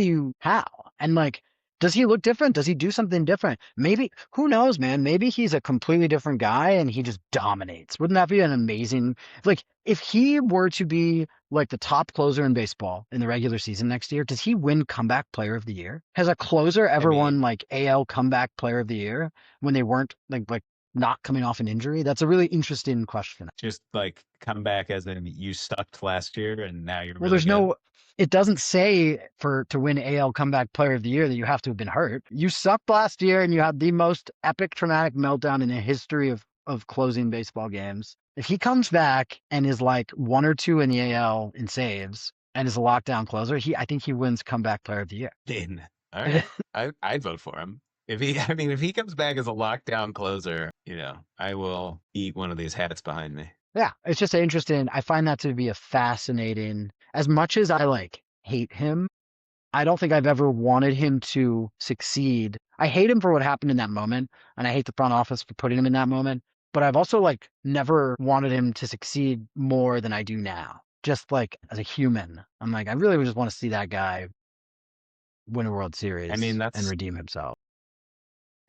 And like, does he look different? Does he do something different? Maybe, who knows, man? Maybe he's a completely different guy and he just dominates. Wouldn't that be an amazing, like, if he were to be like the top closer in baseball in the regular season next year, does he win comeback player of the year? Has a closer ever won like AL comeback player of the year when they weren't like not coming off an injury? That's a really interesting question. Just like come back as in you sucked last year and now you're Well, really good. It doesn't say to win AL comeback player of the year that you have to have been hurt. You sucked last year and you had the most epic traumatic meltdown in the history of closing baseball games. If he comes back and is like 1 or 2 in the AL in saves and is a lockdown closer, I think he wins comeback player of the year. All right. I'd vote for him. If he, I mean, if he comes back as a lockdown closer, I will eat one of these hats behind me. Yeah, it's just interesting. I find that to be a fascinating, as much as I like hate him, I don't think I've ever wanted him to succeed. I hate him for what happened in that moment, and I hate the front office for putting him in that moment. But I've also like never wanted him to succeed more than I do now. Just like as a human, I'm like, I really just want to see that guy win a World I mean, Series and that's redeem himself.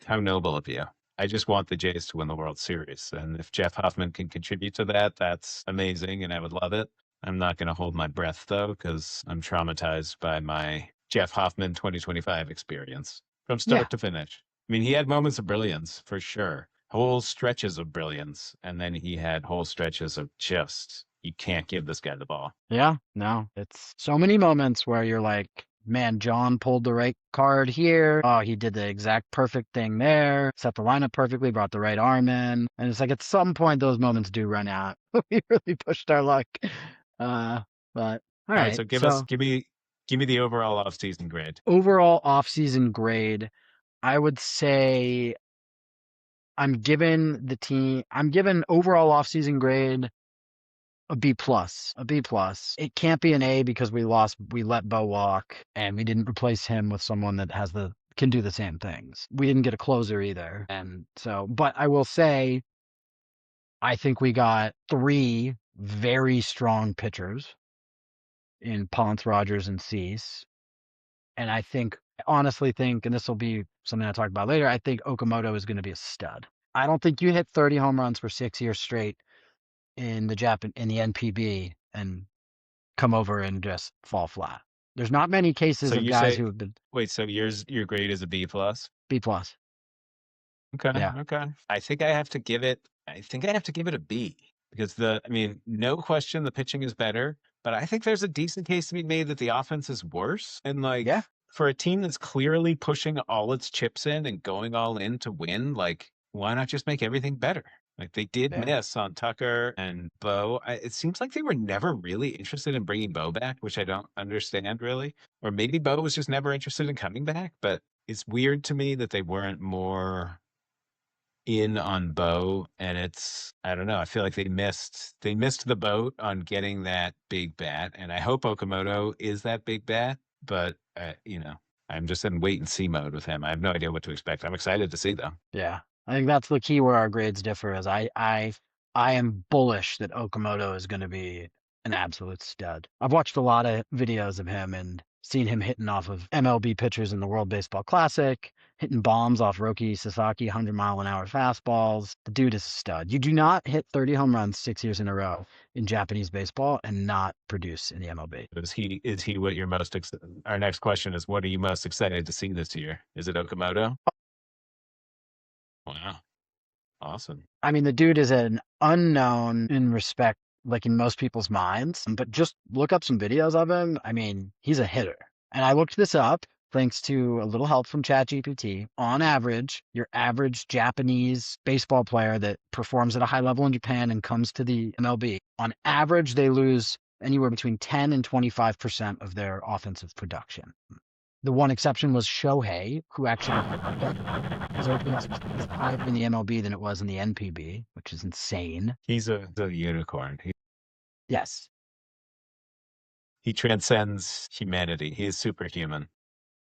how noble of you. I just want the Jays to win the World Series. And if Jeff Hoffman can contribute to that, that's amazing. And I would love it. I'm not going to hold my breath, though, because I'm traumatized by my Jeff Hoffman 2025 experience from Yeah, start to finish. I mean, he had moments of brilliance for sure, whole stretches of brilliance. And then he had whole stretches of just, you can't give this guy the ball. yeah, no, it's so many moments where you're like, man, John pulled the right card here. Oh, he did the exact perfect thing there, set the lineup perfectly, brought the right arm in. And it's like at some point, those moments do run out. We really pushed our luck. Uh, but all All right. right. So So give me the overall offseason grade. overall offseason grade, I would say I'm giving overall offseason grade a B plus, a B plus. It can't be an A because we let Bo walk and we didn't replace him with someone that can do the same things. We didn't get a closer either. And so, but I will say, I think we got three very strong pitchers in Ponce, Rogers, and Cease. And honestly think, and this will be something I talk about later, I think Okamoto is going to be a stud. I don't think you hit 30 home runs for 6 years straight in the NPB and come over and just fall flat. There's not many So cases of you guys say, who have been wait, so your grade is a B plus? B plus. Okay, Yeah, okay. I think I have to give it a B because I mean, no question the pitching is better, but I think there's a decent case to be made that the offense is worse. And like yeah, for a team that's clearly pushing all its chips in and going all in to win, like why not just make everything better? Like they did yeah. miss on Tucker and Bo. It seems like they were never really interested in bringing Bo back, which I don't understand really. Or maybe Bo was just never interested in coming back, but it's weird to me that they weren't more in on Bo, and I don't know. I feel like they missed the boat on getting that big bat, and I hope Okamoto is that big bat. But I'm just in wait and see mode with him. I have no idea what to expect. I'm excited to see though. Yeah, I think that's the key where our grades differ. Is I am bullish that Okamoto is going to be an absolute stud. I've watched a lot of videos of him and seen him hitting off of MLB pitchers in the World Baseball Classic, hitting bombs off Roki Sasaki 100-mile-an-hour fastballs. The dude is a stud. You do not hit 30 home runs 6 years in a row in Japanese baseball and not produce in the MLB. Is he what you're most? Our next question is, what are you most excited to see this year? Is it Okamoto? Wow, awesome. I mean, the dude is an unknown in respect, like in most people's minds, but just look up some videos of him. I mean, he's a hitter. And I looked this up thanks to a little help from ChatGPT. On average, your average Japanese baseball player that performs at a high level in Japan and comes to the MLB, on average, they lose anywhere between 10 and 25% of their offensive production. The one exception was Shohei, who actually his OPS was higher in the MLB than it was in the NPB, which is insane. He's a unicorn. Yes. He transcends humanity. He is superhuman.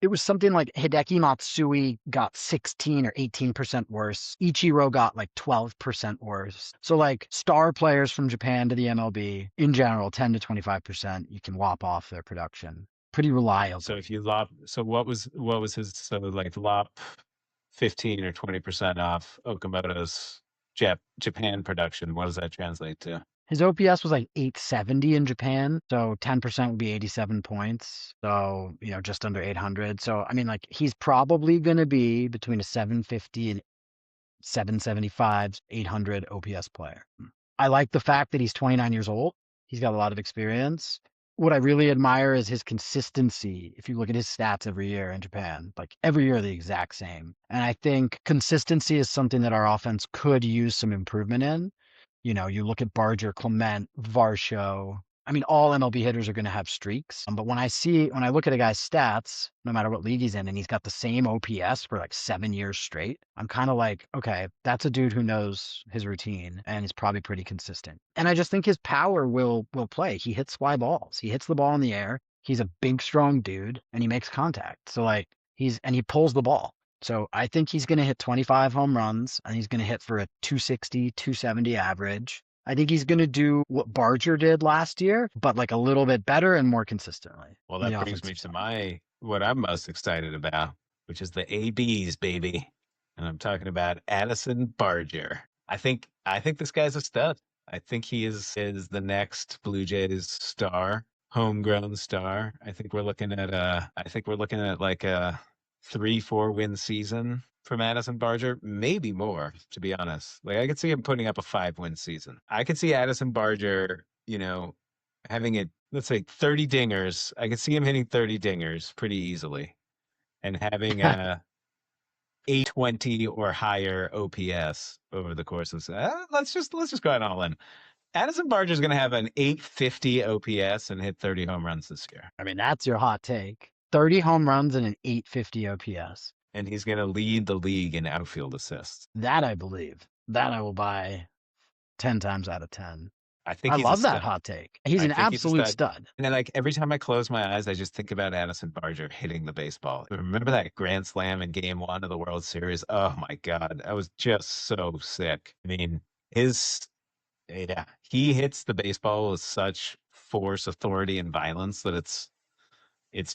It was something like Hideki Matsui got 16 or 18% worse. Ichiro got like 12% worse. So like star players from Japan to the MLB in general, 10 to 25%, you can lop off their production pretty So reliably. if you lop, so what was his like lop 15 or 20% off Okamoto's Japan production? What does that translate to? His OPS was like 870 in Japan, so 10% would be 87 points. So, just under 800. So, I mean, like, he's probably going to be between a 750 and 775, 800 OPS player. I like the fact that he's 29 years old. He's got a lot of experience. What I really admire is his consistency. If you look at his stats every year in Japan, like every year the exact same. And I think consistency is something that our offense could use some improvement in. You look at Barger, Clement, Varsho. I mean, all MLB hitters are going to have streaks. But when I look at a guy's stats, no matter what league he's in, and he's got the same OPS for like 7 years straight, I'm kind of like, okay, that's a dude who knows his routine and is probably pretty consistent. And I just think his power will play. He hits fly balls. He hits the ball in the air. He's a big, strong dude, and he makes contact. So like he pulls the ball. So I think he's going to hit 25 home runs, and he's going to hit for a 260, 270 average. I think he's going to do what Barger did last year, but like a little bit better and more consistently Well, on that the brings me offensive to side. what I'm most excited about, which is the ABs, baby. And I'm talking about Addison Barger. I think this guy's a stud. I think he is the next Blue Jays star, homegrown star. I think we're looking at like a 3-4 win season from Addison Barger, maybe more, to be honest. Like I could see him putting up a 5-win season. I could see Addison Barger, having it, let's say 30 dingers. I could see him hitting 30 dingers pretty easily and having a 820 or higher OPS over the course of let's just go out all in. Addison Barger is going to have an 850 OPS and hit 30 home runs this year. I mean, that's your hot take. 30 home runs and an 850 OPS. And he's going to lead the league in outfield assists. That I believe. That I will buy 10 times out of 10. I think I he's a love that stud. hot take. He's I an think he's a absolute stud. stud. And then, like, every time I close my eyes, I just think about Addison Barger hitting the baseball. Remember that grand slam in game one of the World Series? Oh my God. I was just so sick. I mean, yeah, he hits the baseball with such force, authority, and violence that it's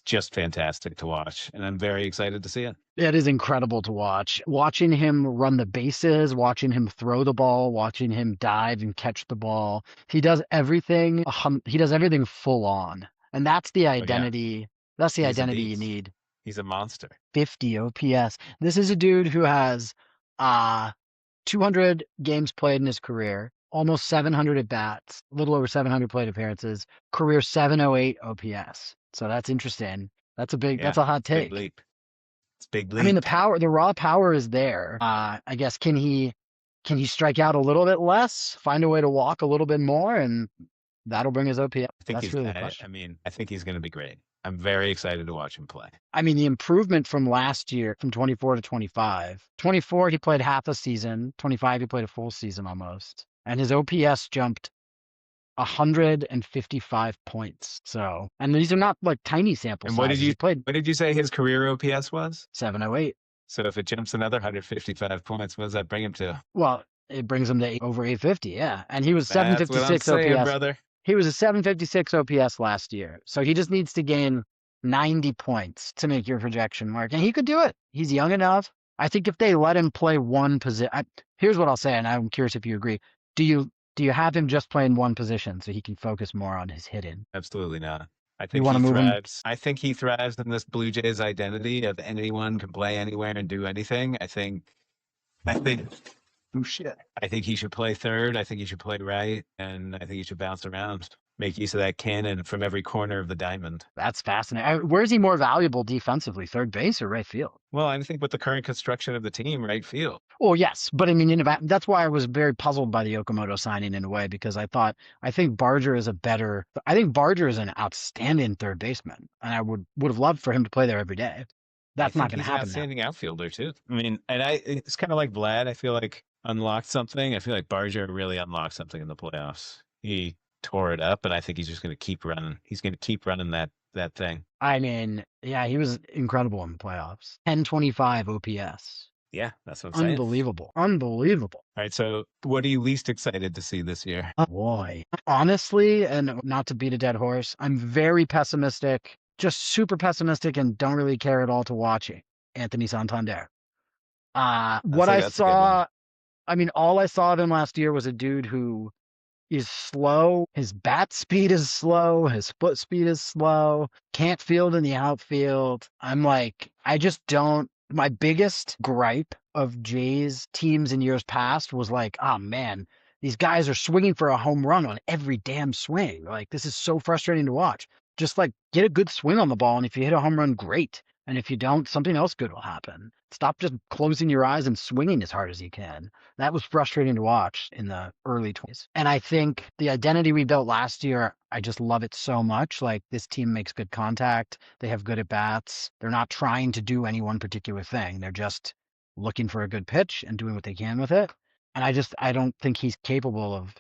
just fantastic to watch. And I'm very excited to see it. It is incredible to watch. Watching him run the bases, watching him throw the ball, watching him dive and catch the ball. He does everything. He does everything full on, and that's the But yeah, identity. That's the he's a identity you beast. need. He's a monster. 50 OPS. This is a dude who has uh 200 games played in his career, almost 700 at bats, a little over 700 plate appearances, career 708 OPS. So that's interesting. That's Yeah, a hot it's a big take. leap. It's a big I mean, leap. the raw power is there. I guess can he strike out a little bit less, find a way to walk a little bit more, and that'll bring his OPS. I think That's he's. really the I question. mean, I think he's going to be great. I'm very excited to watch him play. I mean, the improvement from last year, from 24 to 25. 24, he played half a season. 25, he played a full season almost. And his OPS jumped 155 points. So, and these are not like tiny sample And what did sizes. you He played what did you say his career OPS was? 708. So if it jumps another 155 points, what does that bring him to? Well, it brings him to over 850. Yeah. And he was That's what I'm 756 saying, OPS. brother. He was a 756 OPS last year. So he just needs to gain 90 points to make your projection work. And he could do it. He's young enough. I think if they let him play one position, here's what I'll say, and I'm curious if you agree. Do you have him just playing one position so he can focus more on his hitting? Absolutely not. I You think want he to move him? thrives. I think he thrives in this Blue Jays identity of anyone can play anywhere and do anything. I think oh shit. I think he should play third. I think he should play right. And I think he should bounce around. Make use of that cannon from every corner of the diamond. That's fascinating. Where is he more valuable defensively, third base or right field? Well, I think with the current construction of the team, right field. Well, yes, but I mean, that's why I was very puzzled by the Okamoto signing in a way because I think Barger is an outstanding third baseman, and I would have loved for him to play there every day. I That's not think going to he's an happen now. outstanding outfielder too. I mean, it's kind of like Vlad. I feel like unlocked something. I feel like Barger really unlocked something in the playoffs. He tore it up, and I think he's just going to keep running. He's going to keep running that thing. I mean, yeah, he was incredible in the playoffs. 1025 OPS. Yeah, that's what I'm saying. Unbelievable. Unbelievable. All right, so what are you least excited to see this year? Oh, boy. Honestly, and not to beat a dead horse, I'm very pessimistic, just super pessimistic and don't really care at all to watch it. Anthony Santander. I'd What say I that's a good one. saw, I mean, all I saw of him last year was a dude who is slow. His bat speed is slow. His foot speed is slow. Can't field in the outfield. I'm like, I just don't. My biggest gripe of Jays teams in years past was like, oh man, these guys are swinging for a home run on every damn swing. Like, this is so frustrating to watch. Just like get a good swing on the ball, and if you hit a home run, great. And if you don't, something else good will happen. Stop just closing your eyes and swinging as hard as you can. That was frustrating to watch in the early 20s. And I think the identity we built last year, I just love it so much. Like, this team makes good contact. They have good at bats. They're not trying to do any one particular thing. They're just looking for a good pitch and doing what they can with it. And I don't think he's capable of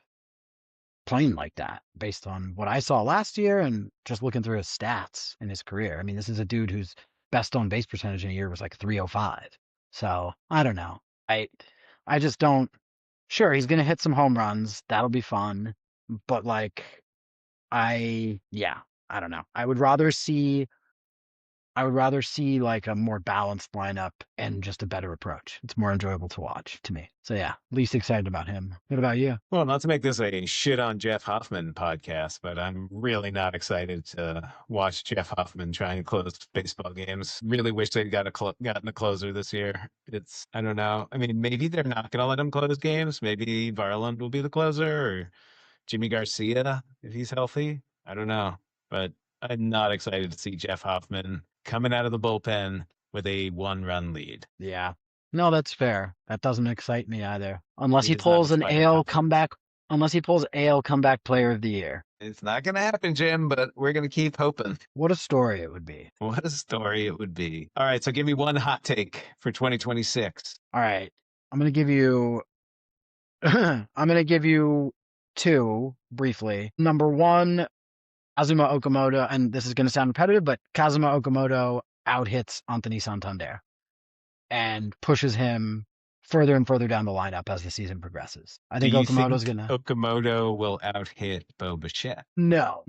playing like that based on what I saw last year and just looking through his stats in his career. I mean, this is a dude whose best on base percentage in a year was like 305. So I don't know. I I just don't. Sure, he's gonna hit some home runs. That'll be fun. But like, yeah, I don't know. I would rather see like a more balanced lineup and just a better approach. It's more enjoyable to watch to me. So yeah, least excited about him. What about you? Well, not to make this a shit on Jeff Hoffman podcast, but I'm really not excited to watch Jeff Hoffman try and close baseball games. Really wish they'd gotten a closer this year. I don't know. I mean, maybe they're not going to let him close games. Maybe Varland will be the closer, or Jimmy Garcia if he's healthy. I don't know, but I'm not excited to see Jeff Hoffman coming out of the bullpen with a 1-run lead. Yeah. No, that's fair. That doesn't excite me either. Unless He he does not pulls an inspire AL confidence. comeback, unless he pulls AL comeback player of the year. It's not going to happen, Jim, but we're going to keep hoping. What a story it would be. What a story it would be. All right, so give me one hot take for 2026. All right. I'm going to give you I'm going to give you two briefly. Number one, Kazuma Okamoto, and this is going to sound repetitive, but Kazuma Okamoto out-hits Anthony Santander and pushes him further and further down the lineup as the season progresses. I Do think you Okamoto's think going to. Okamoto will out-hit Bo Bichette? No.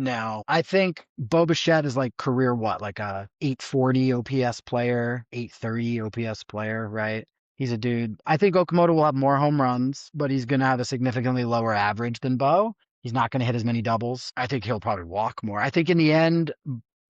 I think Bo Bichette is like career what? Like a 840 OPS player, 830 OPS player, right? He's a dude. I think Okamoto will have more home runs, but he's going to have a significantly lower average than Bo. He's not going to hit as many doubles. I think he'll probably walk more. I think in the end,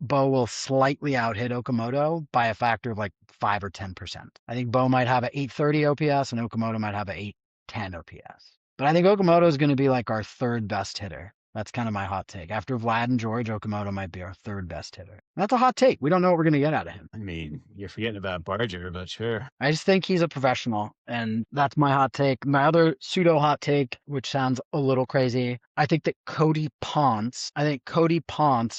Bo will slightly out-hit Okamoto by a factor of like 5 or 10%. I think Bo might have an 830 OPS and Okamoto might have an 810 OPS. But I think Okamoto is going to be like our third best hitter. That's kind of my hot take. After Vlad and George, Okamoto might be our third best hitter. That's a hot take. We don't know what we're going to get out of him. I mean, you're forgetting about Barger, but sure. I just think he's a professional, and that's my hot take. My other pseudo hot take, which sounds a little crazy, I think Cody Ponce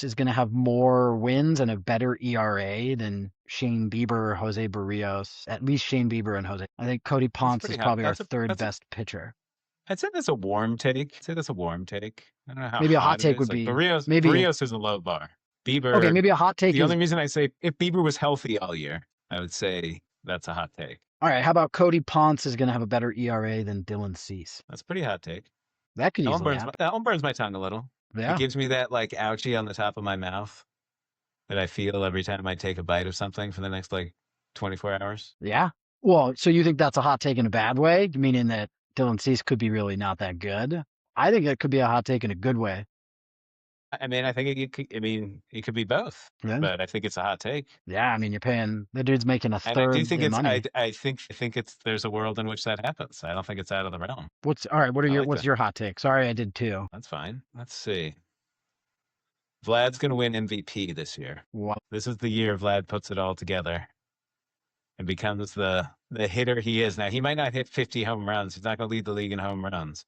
is going to have more wins and a better ERA than Shane Bieber or Jose Barrios. At least Shane Bieber and Jose. I think Cody That's Ponce pretty is hot. probably our third best pitcher. I'd say that's a warm take. I'd say that's a warm take. I don't know how Maybe a hot hot it take is. would Like be maybe Barrios is a low bar. okay. Bieber, Maybe a hot take the is only reason I say if Bieber was healthy all year, I would say that's a hot take. all right. How about Cody Ponce is going to have a better ERA than Dylan Cease? That's a pretty hot take. That could easily happen. That one burns my tongue a little. It Yeah. gives me that like ouchie on the top of my mouth that I feel every time I take a bite of something for the next like 24 hours. Yeah. Well, so you think that's a hot take in a bad way, meaning that Dylan Cease could be really not that good? I think it could be a hot take in a good way. I mean, it could be both, Yeah. but I think it's a hot take. Yeah. I mean, you're paying the dude's making a And I do third think in money. I think it's, there's a world in which that happens. I don't think it's out of the realm. All right? I like What's that. your hot take? Sorry, I did two. That's fine. Let's see. Vlad's going to win MVP this year. What? This is the year Vlad puts it all together and becomes the hitter he is. Now, he might not hit 50 home runs. He's not going to lead the league in home runs,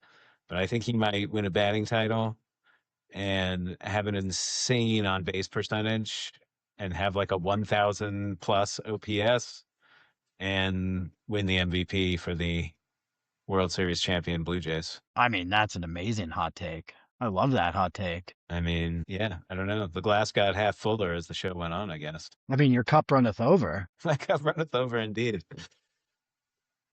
but I think he might win a batting title and have an insane on base percentage and have like a 1,000 plus OPS and win the MVP for the World Series champion Blue Jays. I mean, that's an amazing hot take. I love that hot take. I mean, yeah, I don't know. The glass got half fuller as the show went on, I guess. I mean, your cup runneth over. My cup runneth over indeed.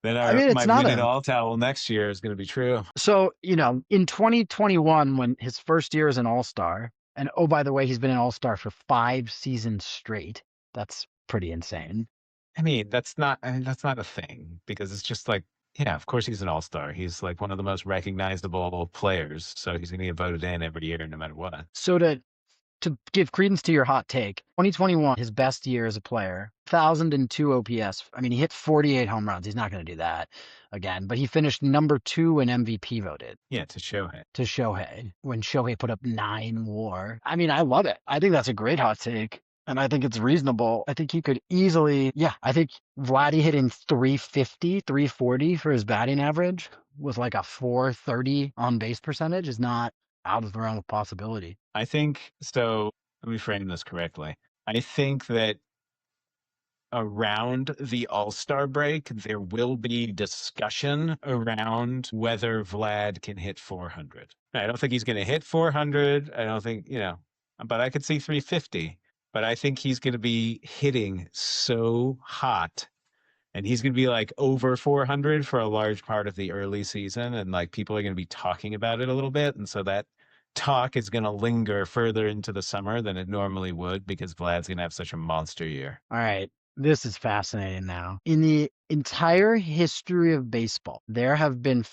Then I mean, it's my not win it a. all towel next year is going to be true. So, in 2021, when his first year as an all-star, and oh, by the way, he's been an all-star for 5 seasons straight. That's pretty insane. I mean, that's not a thing because it's just like, yeah, of course he's an all-star. He's like one of the most recognizable players. So he's going to get voted in every year, no matter what. So to give credence to your hot take, 2021, his best year as a player, 1,002 OPS. I mean, he hit 48 home runs. He's not going to do that again, but he finished number 2 in MVP voted. Yeah, to Shohei. To Shohei, when Shohei put up 9 WAR. I mean, I love it. I think that's a great hot take. And I think it's reasonable. I think he could easily, yeah, I think Vladdy hitting 350, 340 for his batting average with like a 430 on base percentage is not out of the realm of possibility. I think so. Let me frame this correctly. I think that around the All-Star break, there will be discussion around whether Vlad can hit 400. I don't think he's going to hit 400. I don't think, but I could see 350. But I think he's going to be hitting so hot and he's going to be like over 400 for a large part of the early season. And like people are going to be talking about it a little bit. And so that talk is going to linger further into the summer than it normally would because Vlad's going to have such a monster year. All right. This is fascinating now. In the entire history of baseball, there have been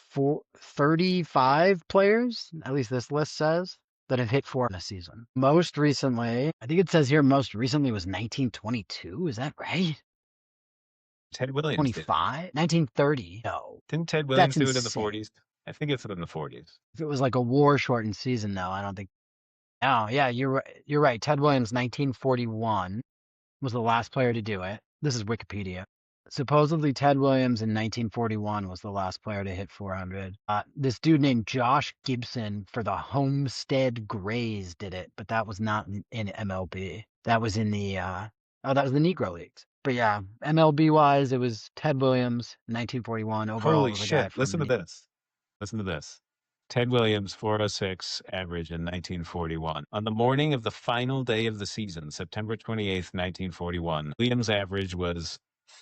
35 players, at least this list says, that have hit four in a season. Most recently, I think it says here most recently was 1922. Is that right? Ted Williams did. 25? 1930? No. Didn't Ted Williams That's do it in the insane. 40s? I think it's in the 40s. If it was like a war shortened season, though, I don't think. Oh, yeah, you're right. You're right. Ted Williams, 1941, was the last player to do it. This is Wikipedia. Supposedly, Ted Williams in 1941 was the last player to hit 400. This dude named Josh Gibson for the Homestead Grays did it, but that was not in MLB. That was in the that was the Negro Leagues. But yeah, MLB wise, it was Ted Williams, 1941. Overall, it Holy was a guy shit. Listen from to this. Listen to this. Ted Williams, 406 average in 1941. On the morning of the final day of the season, September 28th, 1941, Williams' average was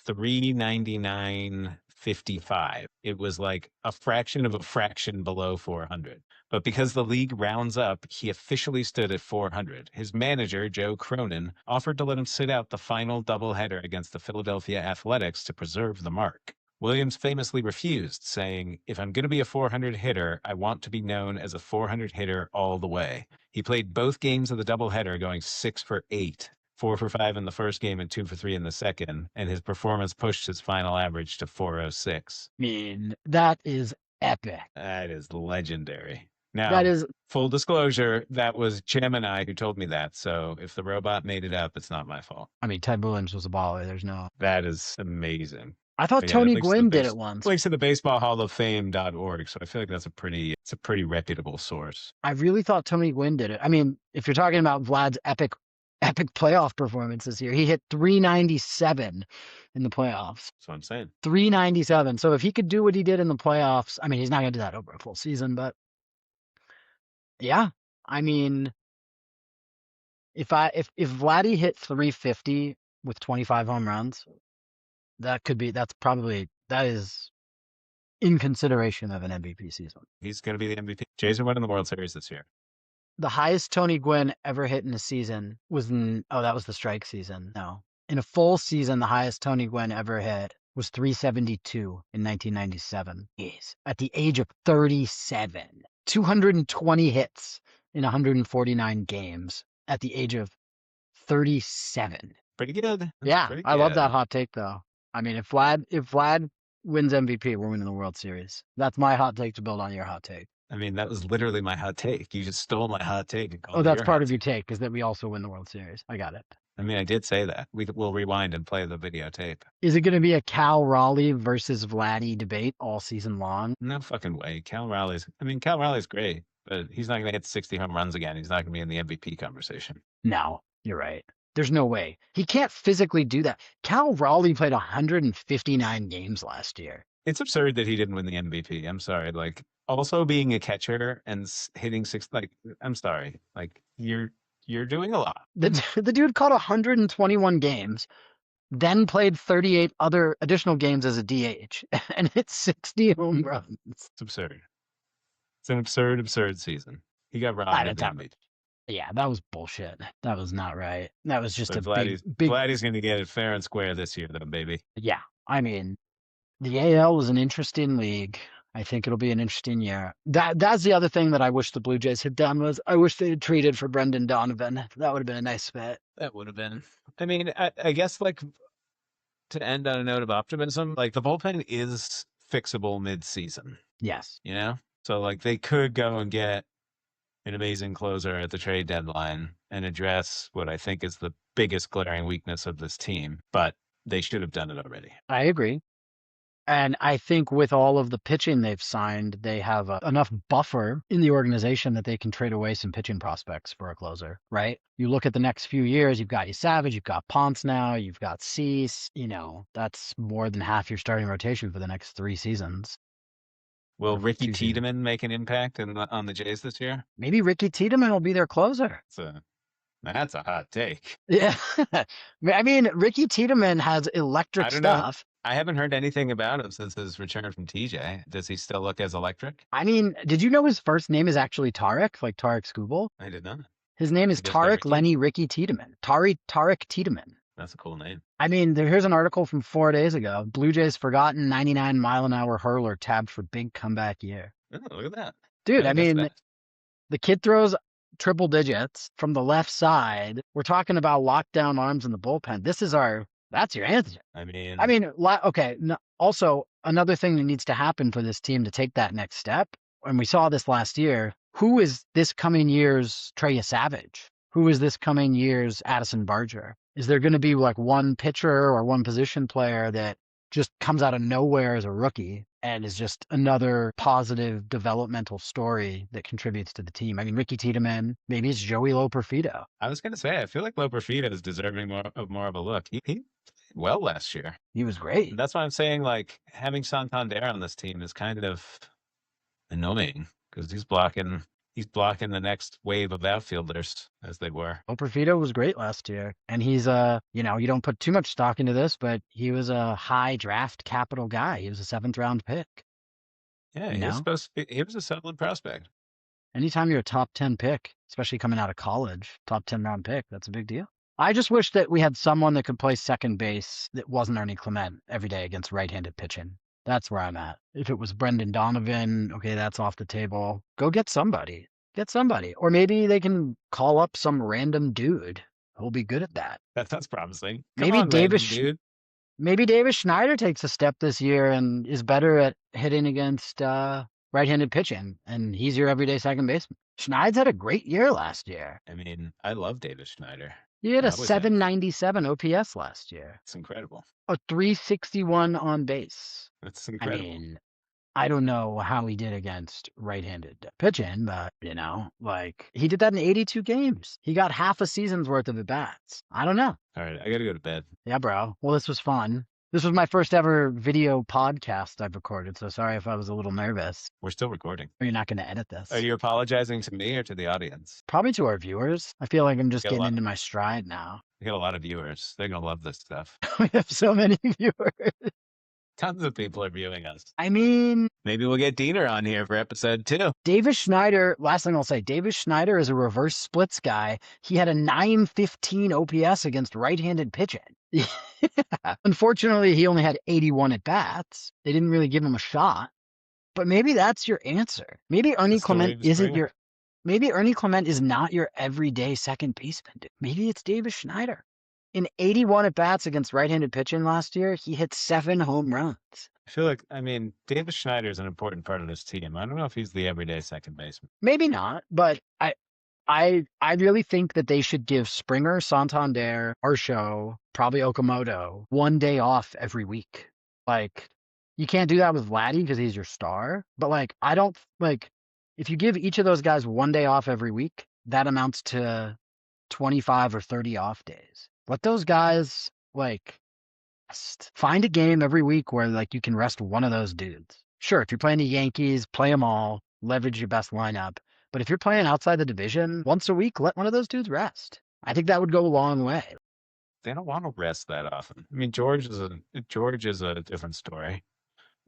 399.55. It was like a fraction of a fraction below 400. But because the league rounds up, he officially stood at 400. His manager, Joe Cronin, offered to let him sit out the final doubleheader against the Philadelphia Athletics to preserve the mark. Williams famously refused, saying, "If I'm going to be a 400 hitter, I want to be known as a 400 hitter all the way." He played both games of the doubleheader, going 6 for 8, 4 for 5 in the first game and 2 for 3 in the second, and his performance pushed his final average to 406. I mean, that is epic. That is legendary. That Now, is, full disclosure, that was Gemini who told me that. So if the robot made it up, it's not my fault. I mean, Ted Williams was a baller. There's no. That is amazing. I thought But yeah, it Tony links to the Gwynn did it once. links to the baseball hall of fame.org. So I feel like it's a pretty reputable source. I really thought Tony Gwynn did it. I mean, if you're talking about Vlad's epic playoff performance this year, he hit 397 in the playoffs. That's what I'm saying. 397. So if he could do what he did in the playoffs, I mean, he's not going to do that over a full season, but yeah, I mean, if Vladdy hit 350 with 25 home runs, that is in consideration of an MVP season. He's going to be the MVP. Jays are winning the World Series this year. The highest Tony Gwynn ever hit in a season was that was the strike season. No. In a full season, the highest Tony Gwynn ever hit was 372 in 1997. Jeez. At the age of 37. 220 hits in 149 games at the age of 37. Pretty good. That's Yeah, pretty I love good. that hot take though. I mean, if Vlad wins MVP, we're winning the World Series. That's my hot take to build on your hot take. I mean, that was literally my hot take. You just stole my hot take and called Oh, it that's your part hot of your take. take, is that we also win the World Series. I got it. I mean, I did say that. We'll rewind and play the videotape. Is it going to be a Cal Raleigh versus Vladdy debate all season long? No fucking way. Cal Raleigh's great, but he's not going to hit 60 home runs again. He's not going to be in the MVP conversation. No, you're right. There's no way. He can't physically do that. Cal Raleigh played 159 games last year. It's absurd that he didn't win the MVP. I'm sorry. Like, also being a catcher and hitting six, like, I'm sorry. Like, you're doing a lot. The dude caught 121 games, then played 38 other additional games as a DH, and hit 60 home runs. It's absurd. It's an absurd season. He got robbed of the MVP. Yeah, that was bullshit. That was not right. That was just But big. Vladdy's going to get it fair and square this year, though, baby. Yeah, I mean, the AL was an interesting league. I think it'll be an interesting year. That's the other thing that I wish the Blue Jays had done was I wish they had traded for Brendan Donovan. That would have been a nice fit. That would have been. I mean, I guess like to end on a note of optimism, like the bullpen is fixable mid-season. Yes. You know, so like they could go and get an amazing closer at the trade deadline and address what I think is the biggest glaring weakness of this team, but they should have done it already. I agree. And I think with all of the pitching they've signed, they have enough buffer in the organization that they can trade away some pitching prospects for a closer, right? You look at the next few years, you've got Savage, you've got Ponce now, you've got Cease, that's more than half your starting rotation for the next 3 seasons. Will Or Ricky 2 seasons. Tiedemann make an impact on the Jays this year? Maybe Ricky Tiedemann will be their closer. That's a hot take. Yeah. I mean, Ricky Tiedemann has I electric don't know. stuff. I haven't heard anything about him since his return from TJ. Does he still look as electric? I mean, did you know his first name is actually Tarek, like Tarek Skubal? I did not. His name is He goes by Tarek Ricky? Lenny Ricky Tiedemann. Tarek Tiedemann. That's a cool name. I mean, here's an article from 4 days ago. Blue Jays forgotten 99-mile-an-hour hurler tabbed for big comeback year. Oh, look at that. Dude, I That's mean, fast. the kid throws triple digits from the left side. We're talking about lockdown arms in the bullpen. That's your answer. I mean, okay. Also, another thing that needs to happen for this team to take that next step, and we saw this last year, who is this coming year's Trey Savage? Who is this coming year's Addison Barger? Is there going to be like one pitcher or one position player that just comes out of nowhere as a rookie and is just another positive developmental story that contributes to the team? I mean, Ricky Tiedemann, maybe it's Joey Loperfido. I was going to say, I feel like Loperfido is deserving more of a look. He played well last year. He was great. And that's why I'm saying, like, having Santander on this team is kind of annoying because he's blocking the next wave of outfielders as they were. Loperfido was great last year, and he's you don't put too much stock into this, but he was a high draft capital guy. He was a 7th-round pick. Yeah, he was a solid prospect. Anytime you're a top 10 pick, especially coming out of college, top 10-round pick, that's a big deal. I just wish that we had someone that could play second base that wasn't Ernie Clement every day against right-handed pitching. That's where I'm at. If it was Brendan Donovan, okay, that's off the table. Go get somebody. Get somebody. Or maybe they can call up some random dude who'll be good at that. That sounds promising. Maybe Davis Schneider takes a step this year and is better at hitting against right-handed pitching, and he's your everyday second baseman. Schneid's had a great year last year. I mean, I love Davis Schneider. He had a 797 OPS last year. It's incredible. A 361 on base. That's incredible. I mean, I don't know how he did against right-handed pitching, but, he did that in 82 games. He got half a season's worth of at-bats. I don't know. All right, I got to go to bed. Yeah, bro. Well, this was fun. This was my first ever video podcast I've recorded, so sorry if I was a little nervous. We're still recording. Or you're not going to edit this. Are you apologizing to me or to the audience? Probably to our viewers. I feel like I'm just getting into my stride now. We got a lot of viewers. They're going to love this stuff. We have so many viewers. Tons of people are viewing us. I mean, maybe we'll get Diener on here for episode 2. Davis Schneider, last thing I'll say, Davis Schneider is a reverse splits guy. He had a 915 OPS against right-handed pitching. Yeah. Unfortunately, he only had 81 at-bats. They didn't really give him a shot. But maybe that's your answer. Maybe Ernie Clement maybe Ernie Clement is not your everyday second baseman. Maybe it's Davis Schneider. In 81 at-bats against right-handed pitching last year, he hit 7 home runs. I feel like, Davis Schneider is an important part of this team. I don't know if he's the everyday second baseman. Maybe not, but I really think that they should give Springer, Santander, Arsho, probably Okamoto, 1 day off every week. You can't do that with Vladdy because he's your star. But if you give each of those guys 1 day off every week, that amounts to 25 or 30 off days. Let those guys find a game every week where you can rest one of those dudes. Sure, if you're playing the Yankees, play them all, leverage your best lineup. But if you're playing outside the division, once a week, let one of those dudes rest. I think that would go a long way. They don't want to rest that often. George is a different story.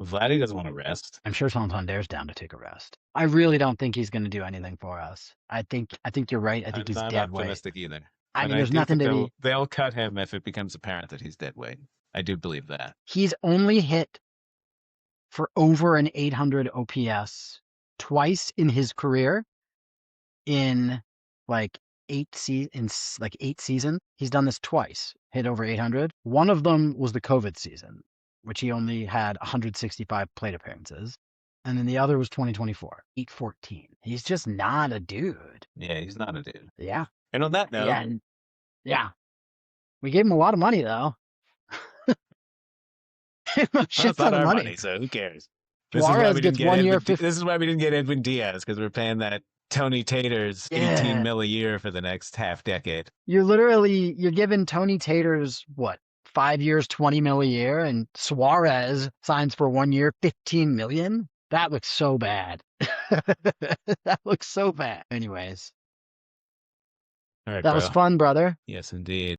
Vladdy doesn't want to rest. I'm sure Santander's down to take a rest. I really don't think he's going to do anything for us. I think you're right. I think he's dead weight. I'm not optimistic either. I mean, there's nothing to be. They'll cut him if it becomes apparent that he's dead weight. I do believe that. He's only hit for over an 800 OPS twice in his career in 8 seasons. He's done this twice, hit over 800. One of them was the COVID season, which he only had 165 plate appearances. And then the other was 2024, 814. He's just not a dude. Yeah, he's not a dude. Yeah. And on that Yeah, note, yeah. We gave him a lot of money though. A well, shit it's not ton of our money. money, so who cares? This is why Suarez we didn't gets get 1 year, Edwin. 50. This is why we didn't get Edwin Diaz because we're paying that Tony Taters 18 Yeah. mil a year for the next half decade. You're giving Tony Taters what, 5 years, 20 mil a year, and Suarez signs for 1 year, 15 million. That looks so bad. That looks so bad. Anyways, All right, that was bro. fun, brother. Yes, indeed.